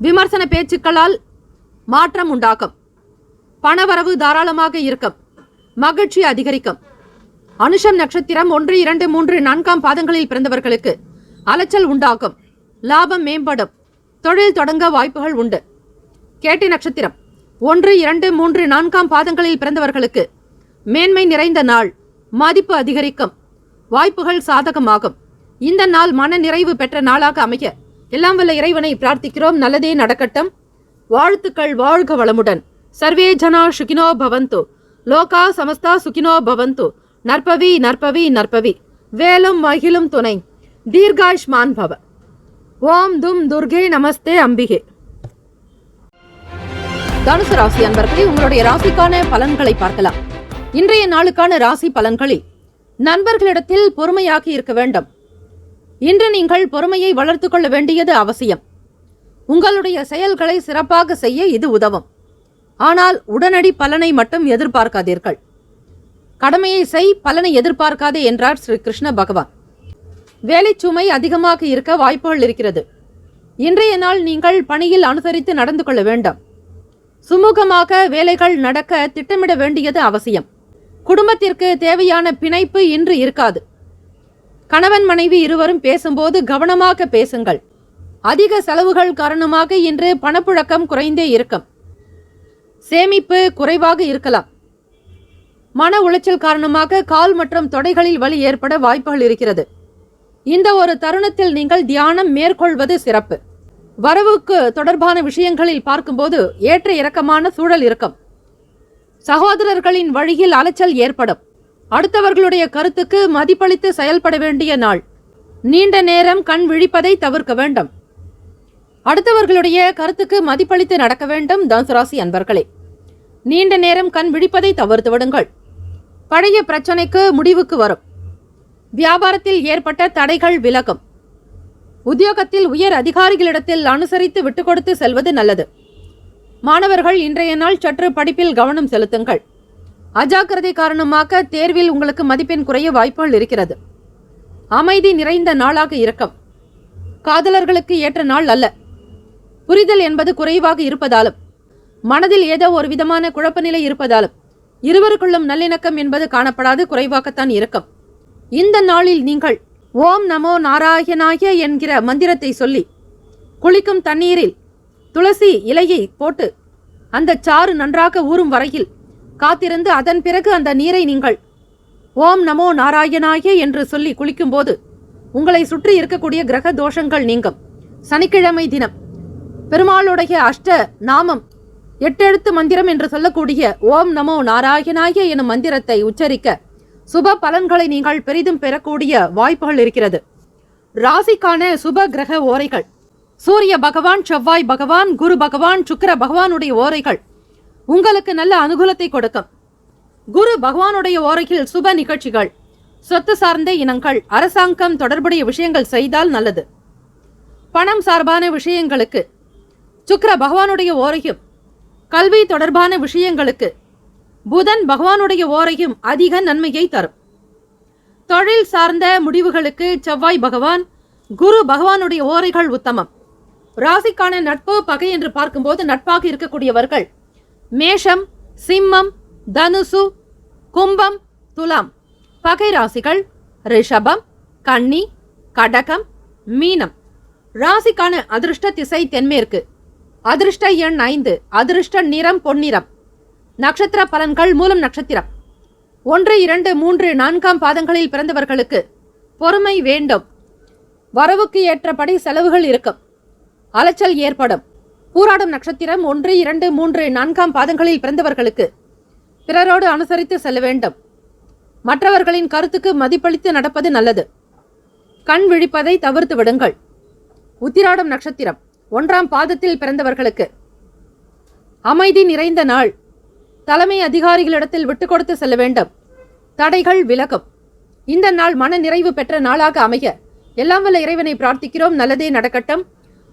விமர்சன பேச்சுக்களால் மாற்றம் உண்டாகும். பணவரவு தாராளமாக இருக்கும். மகிழ்ச்சி அதிகரிக்கும். அனுஷம் நட்சத்திரம் 1, 2, 3, 4 பாதங்களில் பிறந்தவர்களுக்கு அலைச்சல் உண்டாகும். லாபம் மேம்படும். தொழில் தொடங்க வாய்ப்புகள் உண்டு. கேட்டை நட்சத்திரம் 1, 2, 3, 4 பாதங்களில் பிறந்தவர்களுக்கு மேன்மை நிறைந்த நாள். மதிப்பு அதிகரிக்கும். வாய்ப்புகள் சாதகமாகும். இந்த நாள் மன நிறைவு பெற்ற நாளாக அமைய எல்லாம் வல்ல இறைவனை பிரார்த்திக்கிறோம், நல்லதே நடக்கட்டும். வாழ்த்துக்கள், வாழ்க வளமுடன். சர்வே ஜனா சுகினோ பவந்து, லோகா சமஸ்தா சுகினோ பவந்து. நற்பவி நற்பவி நற்பவி, வேலும் மகிழும் துணை, தீர்காயுஷ்மான் பவ. ஓம் தும் துர்கே நமஸ்தே அம்பிகே. தனுசு ராசி அன்பர்களே, உங்களுடைய ராசிக்கான பலன்களை பார்க்கலாம். இன்றைய நாளுக்கான ராசி பலன்களில் நண்பர்களிடத்தில் பொறுமையாக இருக்க வேண்டும். இன்று நீங்கள் பொறுமையை வளர்த்து கொள்ள வேண்டியது அவசியம். உங்களுடைய செயல்களை சிறப்பாக செய்ய இது உதவும். ஆனால் உடனடி பலனை மட்டும் எதிர்பார்க்காதீர்கள். கடமையை செய், பலனை எதிர்பார்க்காதே என்றார் ஸ்ரீ கிருஷ்ண பகவான். வேலை சுமை அதிகமாக இருக்க வாய்ப்புகள் இருக்கிறது. இன்றைய நாள் நீங்கள் பணியில் அனுசரித்து நடந்து கொள்ள வேண்டும். சுமூகமாக வேலைகள் நடக்க திட்டமிட வேண்டியது அவசியம். குடும்பத்திற்கு தேவையான பிணைப்பு இன்று இருக்காது. கணவன் மனைவி இருவரும் பேசும்போது கவனமாக பேசுங்கள். அதிக செலவுகள் காரணமாக இன்று பணப்புழக்கம் குறைந்தே இருக்கும். சேமிப்பு குறைவாக இருக்கலாம். மன உளைச்சல் காரணமாக கால் மற்றும் தொடைகளில் வலி ஏற்பட வாய்ப்புகள் இருக்கிறது. இந்த ஒரு தருணத்தில் நீங்கள் தியானம் மேற்கொள்வது சிறப்பு. வரவுக்கு தொடர்பான விஷயங்களில் பார்க்கும்போது ஏற்ற இறக்கமான சூழல் இருக்கும். சகோதரர்களின் வழியில் அலைச்சல் ஏற்படும். அடுத்தவர்களுடைய கருத்துக்கு மதிப்பளித்து செயல்பட வேண்டிய நாள். நீண்ட நேரம் கண் விழிப்பதை தவிர்க்க வேண்டும். அடுத்தவர்களுடைய கருத்துக்கு மதிப்பளித்து நடக்க வேண்டும். தனுசு ராசி அன்பர்களே, நீண்ட நேரம் கண் விழிப்பதை தவிர்த்து விடுங்கள். பழைய பிரச்சனைக்கு முடிவுக்கு வரும். வியாபாரத்தில் ஏற்பட்ட தடைகள் விலகும். உத்தியோகத்தில் உயர் அதிகாரிகளிடத்தில் அனுசரித்து விட்டுக் கொடுத்து செல்வது நல்லது. மாணவர்கள் இன்றைய நாள் சற்று படிப்பில் கவனம் செலுத்துங்கள். அஜாக்கிரதை காரணமாக தேர்வில் உங்களுக்கு மதிப்பெண் குறைய வாய்ப்புகள் இருக்கிறது. அமைதி நிறைந்த நாளாக இருக்கும். காதலர்களுக்கு ஏற்ற நாள் அல்ல. புரிதல் என்பது குறைவாக இருப்பதாலும், மனதில் ஏதோ ஒரு விதமான குழப்ப நிலை இருப்பதாலும் இருவருக்குள்ளும் நல்லிணக்கம் என்பது காணப்படாது, குறைவாகத்தான் இருக்கும். இந்த நாளில் நீங்கள் ஓம் நமோ நாராயணாய என்கிற மந்திரத்தை சொல்லி குளிக்கும் தண்ணீரில் துளசி இலையை போட்டு அந்த சாறு நன்றாக ஊறும் வரையில் காத்திருந்து அதன் பிறகு அந்த நீரை நீங்கள் ஓம் நமோ நாராயணாய என்று சொல்லி குளிக்கும்போது உங்களை சுற்றி இருக்கக்கூடிய கிரக தோஷங்கள் நீங்கும். சனிக்கிழமை தினம் பெருமாளுடைய அஷ்ட நாமம் 8 எழுத்து மந்திரம் என்று சொல்லக்கூடிய ஓம் நமோ நாராயணாய எனும் மந்திரத்தை உச்சரிக்க சுப பலன்களை நீங்கள் பெரிதும் பெறக்கூடிய வாய்ப்புகள் இருக்கிறது. ராசிக்கான சுப கிரக ஓரைகள்: சூரிய பகவான், செவ்வாய் பகவான், குரு பகவான், சுக்கிர பகவானுடைய ஓரைகள் உங்களுக்கு நல்ல அனுகூலத்தை கொடுக்கும். குரு பகவானுடைய ஓரையில் சுப நிகழ்ச்சிகள், சொத்து சார்ந்த இனங்கள், அரசாங்கம் தொடர்புடைய விஷயங்கள் செய்தால் நல்லது. பணம் சார்பான விஷயங்களுக்கு சுக்கிர பகவானுடைய ஓரையும், கல்வி தொடர்பான விஷயங்களுக்கு புதன் பகவானுடைய ஓரையும் அதிக நன்மையை தரும். தொழில் சார்ந்த முடிவுகளுக்கு செவ்வாய் பகவான், குரு பகவானுடைய ஓரைகள் உத்தமம். ராசிக்கான நட்பு பகை என்று பார்க்கும்போது நட்பாக இருக்கக்கூடியவர்கள் மேஷம், சிம்மம், தனுசு, கும்பம், துலாம். பகை ராசிகள் ரிஷபம், கன்னி, கடகம், மீனம். ராசிக்கான அதிர்ஷ்ட திசை தென்மேற்கு. அதிர்ஷ்ட எண் 5. அதிர்ஷ்ட நிறம் பொன்னிறம். நட்சத்திர பலன்கள்: மூலம் நட்சத்திரம் 1, 2, 3, 4ஆம் பாதங்களில் பிறந்தவர்களுக்கு பொறுமை வேண்டும். வரவுக்கு ஏற்றபடி செலவுகள் இருக்கும். அலைச்சல் ஏற்படும். பூராடம் நட்சத்திரம் 1, 2, 3, 4ஆம் பாதங்களில் பிறந்தவர்களுக்கு பிறரோடு அனுசரித்து செல்ல வேண்டும். மற்றவர்களின் கருத்துக்கு மதிப்பளித்து நடப்பது நல்லது. கண் விழிப்பதை தவிர்த்து விடுங்கள். உத்திராடம் நட்சத்திரம் 1ஆம் பாதத்தில் பிறந்தவர்களுக்கு அமைதி நிறைந்த நாள். தலைமை அதிகாரிகளிடத்தில் விட்டுக் கொடுத்து செல்ல வேண்டும். தடைகள் விலகும். இந்த நாள் மன நிறைவு பெற்ற நாளாக அமைய எல்லாம் வல்ல இறைவனை பிரார்த்திக்கிறோம். நல்லதே நடக்கட்டும்.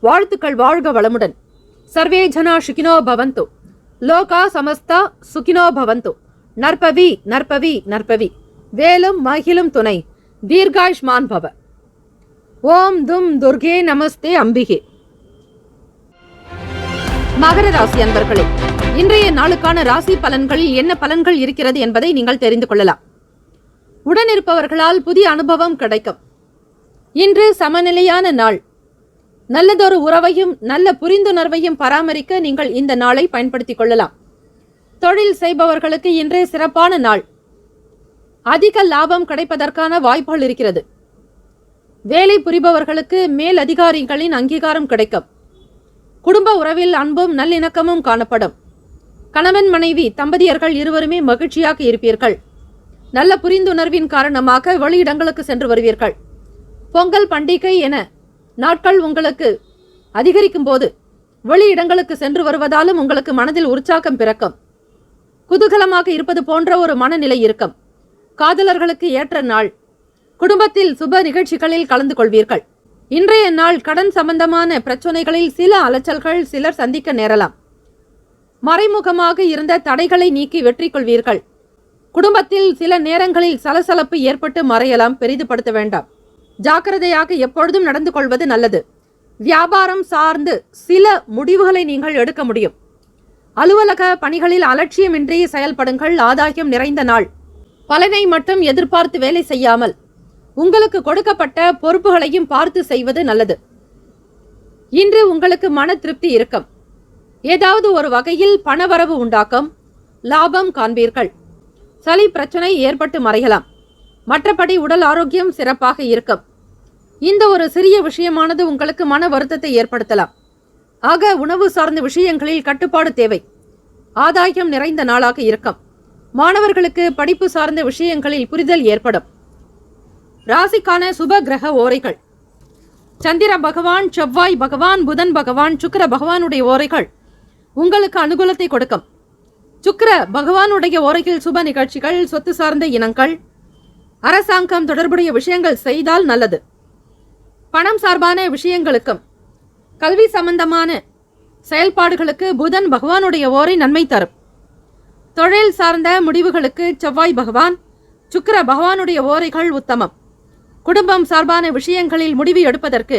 வாழ்த்துக்கள், வாழ்க வளமுடன். சர்வே ஜனா சுகினோ பவந்து, லோகா சமஸ்தா சுகினோ பவந்து. நற்பவி நற்பவி நற்பவி, வேலும் மகிழும் துணை, தீர்காயுஷ்மான் பவ. ஓம் தும் துர்கே நமஸ்தே அம்பிகே. மகர ராசி அன்பர்களே, இன்றைய நாளுக்கான ராசி பலன்களில் என்ன பலன்கள் இருக்கிறது என்பதை நீங்கள் தெரிந்து கொள்ளலாம். உடனிருப்பவர்களால் புதிய அனுபவம் கிடைக்கும். இன்று சமநிலையான நாள். நல்லதொரு உறவையும் நல்ல புரிந்துணர்வையும் பராமரிக்க நீங்கள் இந்த நாளை பயன்படுத்திக் கொள்ளலாம். தொழில் செய்பவர்களுக்கு இன்று சிறப்பான நாள். அதிக லாபம் கிடைப்பதற்கான வாய்ப்புகள் இருக்கிறது. வேலை புரிபவர்களுக்கு மேல் அதிகாரிகளின் அங்கீகாரம் கிடைக்கும். குடும்ப உறவில் அன்பும் நல்லிணக்கமும் காணப்படும். கணவன் மனைவி தம்பதியர்கள் இருவருமே மகிழ்ச்சியாக இருப்பீர்கள். நல்ல புரிந்துணர்வின் காரணமாக வெளியிடங்களுக்கு சென்று வருவீர்கள். பொங்கல் பண்டிகை என நாட்கள் உங்களுக்கு அதிகரிக்கும் போது வெளியிடங்களுக்கு சென்று வருவதாலும் உங்களுக்கு மனதில் உற்சாகம் பிறக்கும். குதூகலமாக இருப்பது போன்ற ஒரு மனநிலை இருக்கும். காதலர்களுக்கு ஏற்ற நாள். குடும்பத்தில் சுப நிகழ்ச்சிகளில் கலந்து கொள்வீர்கள். இன்றைய நாள் கடன் சம்பந்தமான பிரச்சனைகளில் சில அலைச்சல்கள் சிலர் சந்திக்க நேரலாம். மறைமுகமாக இருந்த தடைகளை நீக்கி வெற்றி கொள்வீர்கள். குடும்பத்தில் சில நேரங்களில் சலசலப்பு ஏற்பட்டு மறையலாம். பெரிதுபடுத்த வேண்டாம். ஜாக்கிரதையாக எப்பொழுதும் நடந்து கொள்வது நல்லது. வியாபாரம் சார்ந்து சில முடிவுகளை நீங்கள் எடுக்க முடியும். அலுவலக பணிகளில் அலட்சியமின்றி செயல்படுங்கள். ஆதாயம் நிறைந்த நாள். பலனை மட்டும் எதிர்பார்த்து வேலை செய்யாமல் உங்களுக்கு கொடுக்கப்பட்ட பொறுப்புகளையும் பார்த்து செய்வது நல்லது. இன்று உங்களுக்கு மன திருப்தி இருக்கும். ஏதாவது ஒரு வகையில் பணவரவு உண்டாக்கும். லாபம் காண்பீர்கள். சளி பிரச்சனை ஏற்பட்டு மறையலாம். மற்றபடி உடல் ஆரோக்கியம் சிறப்பாக இருக்கும். இந்த ஒரு சிறிய விஷயமானது உங்களுக்கு மன வருத்தத்தை ஏற்படுத்தலாம். ஆக உணவு சார்ந்த விஷயங்களில் கட்டுப்பாடு தேவை. ஆதாயம் நிறைந்த நாளாக இருக்கும். மாணவர்களுக்கு படிப்பு சார்ந்த விஷயங்களில் புரிதல் ஏற்படும். ராசிக்கான சுப கிரக ஓரைகள். சந்திர பகவான், செவ்வாய் பகவான், புதன் பகவான், சுக்கிர பகவானுடைய ஓரைகள் உங்களுக்கு அனுகூலத்தை கொடுக்கும். சுக்கிர பகவானுடைய ஓரையில் சுப நிகழ்ச்சிகள், சொத்து சார்ந்த இனங்கள், அரசாங்கம் தொடர்புடைய விஷயங்கள் செய்தால் நல்லது. பணம் சார்பான விஷயங்களுக்கும் கல்வி சம்பந்தமான செயல்பாடுகளுக்கு புதன் பகவானுடைய ஓரை நன்மை தரும். தொழில் சார்ந்த முடிவுகளுக்கு செவ்வாய் பகவான், சுக்கிர பகவானுடைய ஓரைகள் உத்தமம். குடும்பம் சார்பான விஷயங்களில் முடிவு எடுப்பதற்கு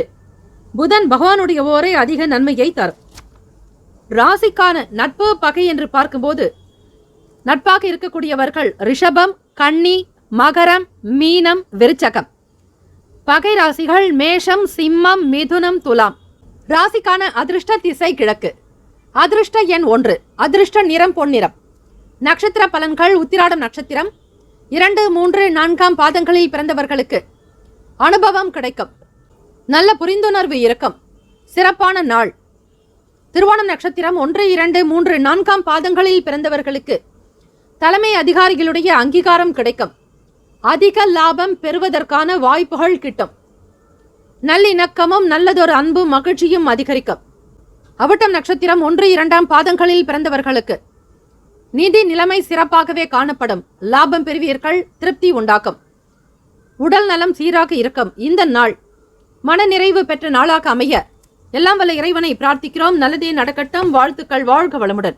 புதன் பகவானுடைய ஓரை அதிக நன்மையை தரும். ராசிக்கான நட்பு பகை என்று பார்க்கும்போது நட்பாக இருக்கக்கூடியவர்கள் ரிஷபம், கன்னி, மகரம், மீனம், விருச்சகம். பகை ராசிகள் மேஷம், சிம்மம், மிதுனம், துலாம். ராசிக்கான அதிர்ஷ்ட திசை கிழக்கு. அதிர்ஷ்ட எண் 1. அதிர்ஷ்ட நிறம் பொன்னிறம். நட்சத்திர பலன்கள். உத்திராடம் நட்சத்திரம் 2, 3, 4 பாதங்களில் பிறந்தவர்களுக்கு அனுபவம் கிடைக்கும். நல்ல புரிந்துணர்வு இருக்கும். சிறப்பான நாள். திருவோணம் நட்சத்திரம் 1, 2, 3, 4 பாதங்களில் பிறந்தவர்களுக்கு தலைமை அதிகாரிகளுடைய அங்கீகாரம் கிடைக்கும். அதிக லாபம் பெறுவதற்கான வாய்ப்புகள் கிட்டும். நல்லிணக்கமும் நல்லதொரு அன்பும் மகிழ்ச்சியும் அதிகரிக்கும். அவிட்டம் நட்சத்திரம் 1, 2 பாதங்களில் பிறந்தவர்களுக்கு நிதி நிலைமை சிறப்பாகவே காணப்படும். லாபம் பெறுவீர்கள். திருப்தி உண்டாக்கும். உடல் நலம் சீராக இருக்கும். இந்த நாள் மன நிறைவு பெற்ற நாளாக அமைய எல்லாம் வல்ல இறைவனை பிரார்த்திக்கிறோம். நல்லதே நடக்கட்டும். வாழ்த்துக்கள். வாழ்க வளமுடன்.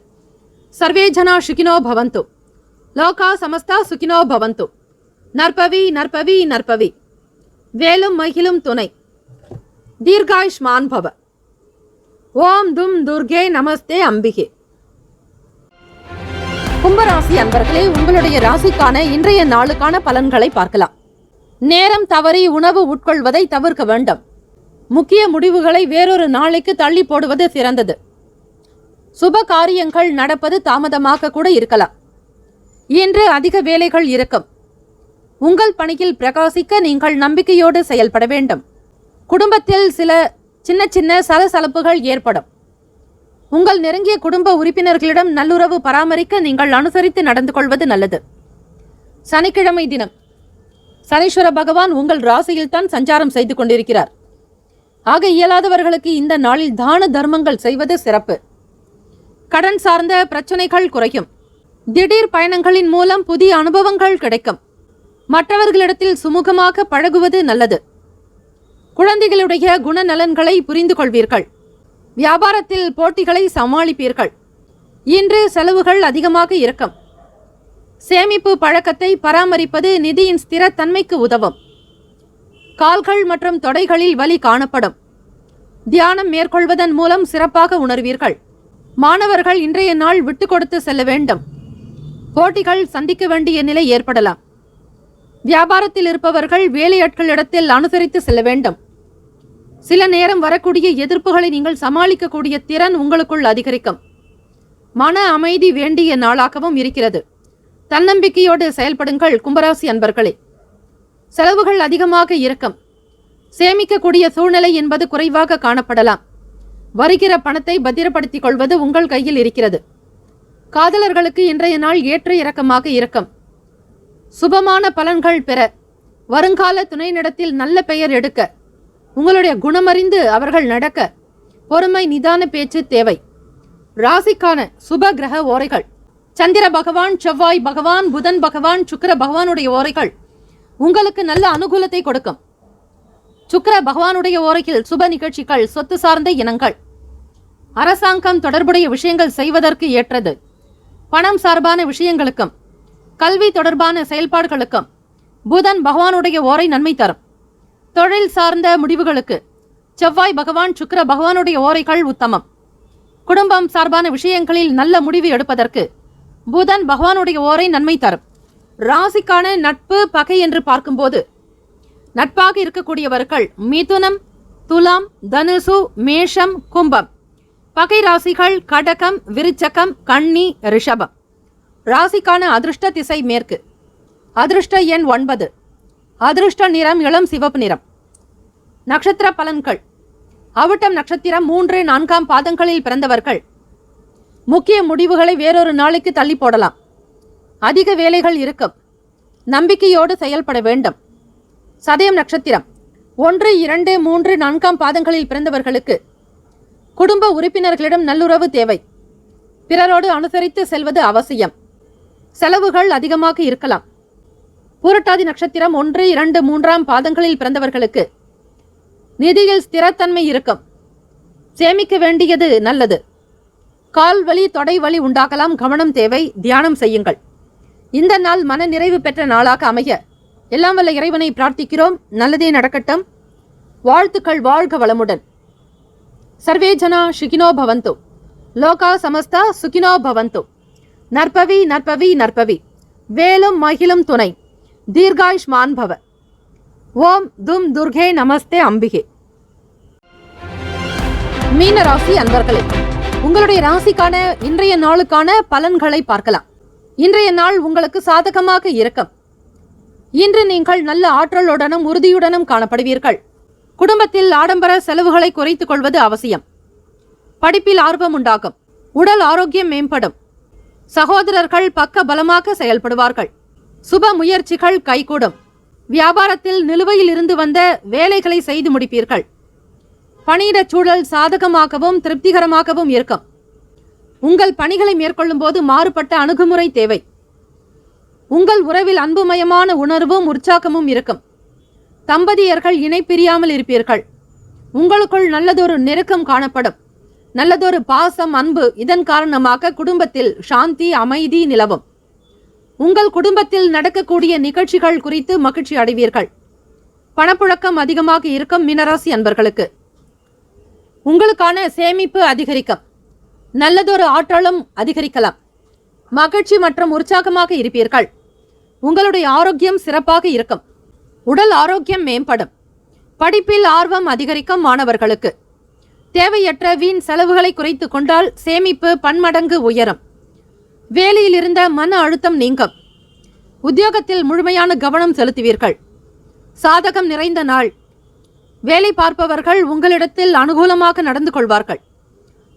சர்வே ஜனா சுகினோ பவந்து. லோகா சமஸ்தா சுகினோ பவந்து. நற்பவி நற்பவி நற்பவி. வேலும் மகிழும் துணை. தீர்காயுஷ்மான் பவ. ஓம் தும் துர்கே நமஸ்தே அம்பிகே. கும்பராசி அன்பர்களே, உங்களுடைய ராசிக்கான இன்றைய நாளுக்கான பலன்களை பார்க்கலாம். நேரம் தவறி உணவு உட்கொள்வதை தவிர்க்க வேண்டும். முக்கிய முடிவுகளை வேறொரு நாளைக்கு தள்ளி போடுவது சிறந்தது. சுப காரியங்கள் நடப்பது தாமதமாக கூட இருக்கலாம். இன்று அதிக வேலைகள் இருக்கும். உங்கள் பணியில் பிரகாசிக்க நீங்கள் நம்பிக்கையோடு செயல்பட வேண்டும். குடும்பத்தில் சில சின்ன சின்ன சலசலப்புகள் ஏற்படும். உங்கள் நெருங்கிய குடும்ப உறுப்பினர்களிடம் நல்லுறவு பராமரிக்க நீங்கள் அனுசரித்து நடந்து கொள்வது நல்லது. சனிக்கிழமை தினம் சனீஸ்வர பகவான் உங்கள் ராசியில் தான் சஞ்சாரம் செய்து கொண்டிருக்கிறார். ஆக இயலாதவர்களுக்கு இந்த நாளில் தான தர்மங்கள் செய்வது சிறப்பு. கடன் சார்ந்த பிரச்சனைகள் குறையும். திடீர் பயணங்களின் மூலம் புதிய அனுபவங்கள் கிடைக்கும். மற்றவர்களிடத்தில் சுமூகமாக பழகுவது நல்லது. குழந்தைகளுடைய குணநலன்களை புரிந்து கொள்வீர்கள். வியாபாரத்தில் போட்டிகளை சமாளிப்பீர்கள். இன்று செலவுகள் அதிகமாக இருக்கும். சேமிப்பு பழக்கத்தை பராமரிப்பது நிதியின் ஸ்திரத்தன்மைக்கு உதவும். கால்கள் மற்றும் தொடைகளில் வலி காணப்படும். தியானம் மேற்கொள்வதன் மூலம் சிறப்பாக உணர்வீர்கள். மாணவர்கள் இன்றைய நாள் விட்டு கொடுத்து செல்ல வேண்டும். போட்டிகள் சந்திக்க வேண்டிய நிலை ஏற்படலாம். வியாபாரத்தில் இருப்பவர்கள் வேலையாட்களிடத்தில் அனுசரித்து செல்ல வேண்டும். சில நேரம் வரக்கூடிய எதிர்ப்புகளை நீங்கள் சமாளிக்கக்கூடிய திறன் உங்களுக்குள் அதிகரிக்கும். மன அமைதி வேண்டிய நாளாகவும் இருக்கிறது. தன்னம்பிக்கையோடு செயல்படுங்கள் கும்பராசி அன்பர்களே. செலவுகள் அதிகமாக இருக்கும். சேமிக்கக்கூடிய சூழ்நிலை என்பது குறைவாக காணப்படலாம். வருகிற பணத்தை பத்திரப்படுத்திக் கொள்வது உங்கள் கையில் இருக்கிறது. காதலர்களுக்கு இன்றைய நாள் ஏற்ற இறக்கமாக இருக்கும். சுபமான பலன்கள் பெற, வருங்கால துணையினிடத்தில் நல்ல பெயர் எடுக்க, உங்களுடைய குணமறிந்து அவர்கள் நடக்க பொறுமை நிதான பேச்சு தேவை. ராசிக்கான சுப கிரக ஓரைகள்: சந்திர பகவான், செவ்வாய் பகவான், புதன் பகவான், சுக்கிர பகவானுடைய ஓரைகள் உங்களுக்கு நல்ல அனுகூலத்தை கொடுக்கும். சுக்கிர பகவானுடைய ஓரையில் சுப நிகழ்ச்சிகள், சொத்து சார்ந்த இனங்கள், அரசாங்கம் தொடர்புடைய விஷயங்கள் செய்வதற்கு ஏற்றது. பணம் சார்பான விஷயங்களுக்கும் கல்வி தொடர்பான செயல்பாடுகளுக்கும் புதன் பகவானுடைய ஓரை நன்மை தரும். தொழில் சார்ந்த முடிவுகளுக்கு செவ்வாய் பகவான், சுக்கிர பகவானுடைய ஓரைகள் உத்தமம். குடும்பம் சார்பான விஷயங்களில் நல்ல முடிவு எடுப்பதற்கு புதன் பகவானுடைய ஓரை நன்மை தரும். ராசிக்கான நட்பு பகை என்று பார்க்கும்போது, நட்பாக இருக்கக்கூடியவர்கள் மிதுனம், துலாம், தனுசு, மேஷம், கும்பம். பகை ராசிகள் கடகம், விருச்சகம், கன்னி, ரிஷபம். ராசிக்கான அதிர்ஷ்ட திசை மேற்கு. அதிர்ஷ்ட எண் 9. அதிர்ஷ்ட நிறம் இளம் சிவப்பு நிறம். நட்சத்திர பலன்கள்: அவிட்டம் நட்சத்திரம் 3, 4 பாதங்களில் பிறந்தவர்கள் முக்கிய முடிவுகளை வேறொரு நாளைக்கு தள்ளி போடலாம். அதிக வேலைகள் இருக்கும். நம்பிக்கையோடு செயல்பட வேண்டும். சதயம் நட்சத்திரம் 1, 2, 3, 4 பாதங்களில் பிறந்தவர்களுக்கு குடும்ப உறுப்பினர்களிடம் நல்லுறவு தேவை. பிறரோடு அனுசரித்து செல்வது அவசியம். செலவுகள் அதிகமாக இருக்கலாம். பூரட்டாதி நட்சத்திரம் 1, 2, 3 பாதங்களில் பிறந்தவர்களுக்கு நிதியில் ஸ்திரத்தன்மை இருக்கும். சேமிக்க வேண்டியது நல்லது. கால் வலி, தொடை வலி உண்டாகலாம். கவனம் தேவை. தியானம் செய்யுங்கள். இந்த நாள் மன நிறைவு பெற்ற நாளாக அமைய எல்லாம் வல்ல இறைவனை பிரார்த்திக்கிறோம். நல்லதே நடக்கட்டும். வாழ்த்துக்கள். வாழ்க வளமுடன். சர்வே ஜனா சுகினோ பவந்து. லோகா சமஸ்தா சுகினோ பவந்து. நற்பவி நற்பவி நற்பவி. வேலும் மகிழும் துணை. தீர்காயுஷ்மான் பவ. ஓம் தும் துர்கே நமஸ்தே அம்பிகே. மீன ராசி அன்பர்களே, உங்களுடைய ராசிக்கான இன்றைய நாளுக்கான பலன்களை பார்க்கலாம். இன்றைய நாள் உங்களுக்கு சாதகமாக இருக்கும். இன்று நீங்கள் நல்ல ஆற்றலுடனும் உறுதியுடனும் காணப்படுவீர்கள். குடும்பத்தில் ஆடம்பர செலவுகளை குறைத்துக் கொள்வது அவசியம். படிப்பில் ஆர்வம் உண்டாகும். உடல் ஆரோக்கியம் மேம்படும். சகோதரர்கள் பக்க பலமாக செயல்படுவார்கள். சுப முயற்சிகள் கைகூடும். வியாபாரத்தில் நிலுவையில் இருந்து வந்த வேலைகளை செய்து முடிப்பீர்கள். பணியிடச் சூழல் சாதகமாகவும் திருப்திகரமாகவும் இருக்கும். உங்கள் பணிகளை மேற்கொள்ளும் போது மாறுபட்ட அணுகுமுறை தேவை. உங்கள் உறவில் அன்புமயமான உணர்வும் உற்சாகமும் இருக்கும். தம்பதியர்கள் இணை பிரியாமல் இருப்பீர்கள். உங்களுக்குள் நல்லதொரு நெருக்கம் காணப்படும். நல்லதொரு பாசம், அன்பு. இதன் காரணமாக குடும்பத்தில் சாந்தி, அமைதி நிலவும். உங்கள் குடும்பத்தில் நடக்கக்கூடிய நிகழ்ச்சிகள் குறித்து மகிழ்ச்சி அடைவீர்கள். பணப்புழக்கம் அதிகமாக இருக்கும். மீனராசி அன்பர்களுக்கு உங்களுக்கான சேமிப்பு அதிகரிக்கும். நல்லதொரு ஆற்றலும் அதிகரிக்கலாம். மகிழ்ச்சி மற்றும் உற்சாகமாக இருப்பீர்கள். உங்களுடைய ஆரோக்கியம் சிறப்பாக இருக்கும். உடல் ஆரோக்கியம் மேம்படும். படிப்பில் ஆர்வம் அதிகரிக்கும். மாணவர்களுக்கு தேவையற்ற வீண் செலவுகளை குறைத்து கொண்டால் சேமிப்பு பன்மடங்கு உயரும். வேலையில் இருந்த மன அழுத்தம் நீங்கும். உத்தியோகத்தில் முழுமையான கவனம் செலுத்துவீர்கள். சாதகம் நிறைந்த நாள். வேலை பார்ப்பவர்கள் உங்களிடத்தில் அனுகூலமாக நடந்து கொள்வார்கள்.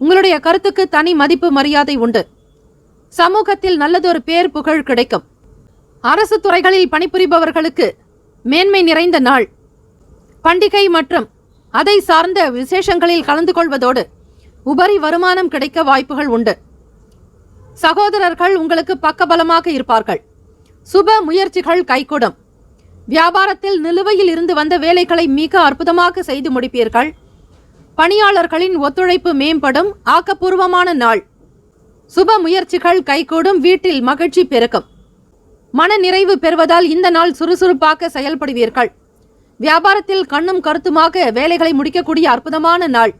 உங்களுடைய கருத்துக்கு தனி மதிப்பு மரியாதை உண்டு. சமூகத்தில் நல்லதொரு பேர் புகழ் கிடைக்கும். அரசு துறைகளில் பணிபுரிபவர்களுக்கு மேன்மை நிறைந்த நாள். பண்டிகை மற்றும் அதை சார்ந்த விசேஷங்களில் கலந்து கொள்வதோடு உபரி வருமானம் கிடைக்க வாய்ப்புகள் உண்டு. சகோதரர்கள் உங்களுக்கு பக்கபலமாக இருப்பார்கள். சுப முயற்சிகள் கைகூடும். வியாபாரத்தில் நிலுவையில் இருந்து வந்த வேலைகளை மிக அற்புதமாக செய்து முடிப்பீர்கள். பணியாளர்களின் ஒத்துழைப்பு மேம்படும். ஆக்கப்பூர்வமான நாள். சுப முயற்சிகள் கைகூடும். வீட்டில் மகிழ்ச்சி பெருக்கும். மன நிறைவு பெறுவதால் இந்த நாள் சுறுசுறுப்பாக செயல்படுவீர்கள். வியாபாரத்தில் கண்ணும் கருத்துமாக வேலைகளை முடிக்கக்கூடிய அற்புதமான நாள்.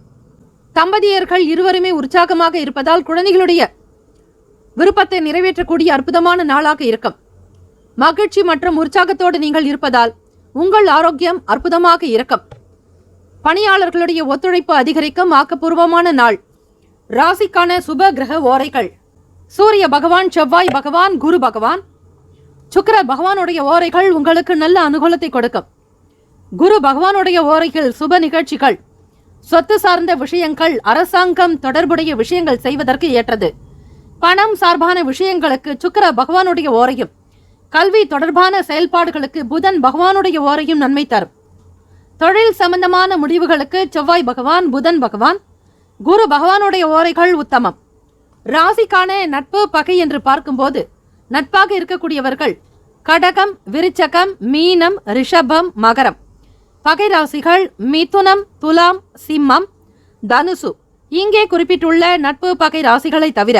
தம்பதியர்கள் இருவருமே உற்சாகமாக இருப்பதால் குழந்தைகளுடைய விருப்பத்தை நிறைவேற்றக்கூடிய அற்புதமான நாளாக இருக்கும். மகிழ்ச்சி மற்றும் உற்சாகத்தோடு நீங்கள் இருப்பதால் உங்கள் ஆரோக்கியம் அற்புதமாக இருக்கும். பணியாளர்களுடைய ஒத்துழைப்பு அதிகரிக்கும். ஆக்கப்பூர்வமான நாள். ராசிக்கான சுப கிரக ஓரைகள்: சூரிய பகவான், செவ்வாய் பகவான், குரு பகவான், சுக்கிர பகவானுடைய ஓரைகள் உங்களுக்கு நல்ல அனுகூலத்தை கொடுக்கும். குரு பகவானுடைய ஓரையில் சுப நிகழ்ச்சிகள், சொத்து சார்ந்த விஷயங்கள், அரசாங்கம் தொடர்புடைய விஷயங்கள் செய்வதற்கு ஏற்றது. பணம் சார்பான விஷயங்களுக்கு சுக்கிர பகவானுடைய ஓரையும், கல்வி தொடர்பான செயல்பாடுகளுக்கு புதன் பகவானுடைய ஓரையும் நன்மை தரும். தொழில் சம்பந்தமான முடிவுகளுக்கு செவ்வாய் பகவான், புதன் பகவான், குரு பகவானுடைய ஓரைகள் உத்தமம். ராசிக்கான நட்பு பகை என்று பார்க்கும்போது நட்பாக இருக்கக்கூடியவர்கள் கடகம், விருச்சகம், மீனம், ரிஷபம், மகரம். பகை ராசிகள் மிதுனம், துலாம், சிம்மம், தனுசு. இங்கே குறிப்பிட்டுள்ள நட்பு பகை ராசிகளை தவிர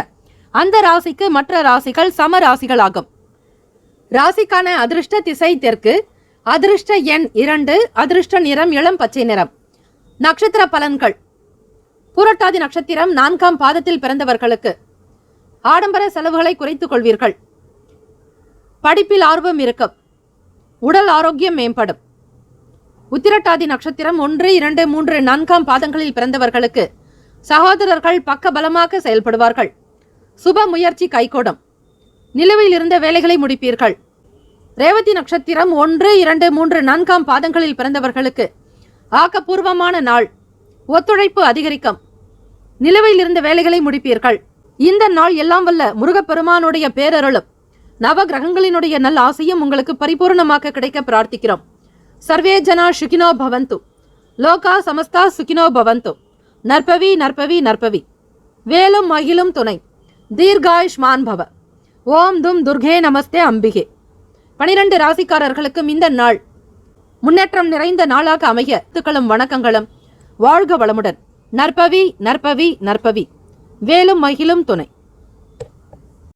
அந்த ராசிக்கு மற்ற ராசிகள் சம ராசிகளாகும். ராசிக்கான அதிர்ஷ்ட திசை தெற்கு, அதிர்ஷ்ட எண் 2, அதிர்ஷ்ட நிறம் இளம் பச்சை நிறம். நட்சத்திர பலன்கள். புரட்டாதி நட்சத்திரம் 4ஆம் பாதத்தில் பிறந்தவர்களுக்கு ஆடம்பர செலவுகளை குறைத்துக் கொள்வீர்கள். படிப்பில் ஆர்வம் இருக்கும். உடல் ஆரோக்கியம் மேம்படும். உத்திரட்டாதி நட்சத்திரம் 1, 2, 3, 4ஆம் பாதங்களில் பிறந்தவர்களுக்கு சகோதரர்கள் பக்க பலமாக செயல்படுவார்கள். சுப முயற்சி கைகூடும். நிலுவையில் இருந்த வேலைகளை முடிப்பீர்கள். ரேவதி நட்சத்திரம் 1, 2, 3, 4ஆம் பாதங்களில் பிறந்தவர்களுக்கு ஆக்கப்பூர்வமான நாள். ஒத்துழைப்பு அதிகரிக்கும். நிலுவையில் இருந்த வேலைகளை முடிப்பீர்கள். இந்த நாள் எல்லாம் வல்ல முருகப்பெருமானுடைய பேரருளும் நவ கிரகங்களினுடைய நல்ல ஆசையும் உங்களுக்கு பரிபூர்ணமாக கிடைக்க பிரார்த்திக்கிறோம். சர்வே ஜனா சுகினோ பவந்து, லோகா சமஸ்தா சுகினோ பவந்து. நற்பவி நற்பவி நற்பவி. வேலும் மகிழும் துணை. தீர்காயுஷ்மான் பவ. ஓம் தும் துர்கே நமஸ்தே அம்பிகே. 12 ராசிக்காரர்களுக்கும் இந்த நாள் முன்னேற்றம் நிறைந்த நாளாக அமைய வாழ்த்துக்களும் வணக்கங்களும். வாழ்க வளமுடன். நற்பவி நற்பவி நற்பவி. வேலும் மகிழும் துணை.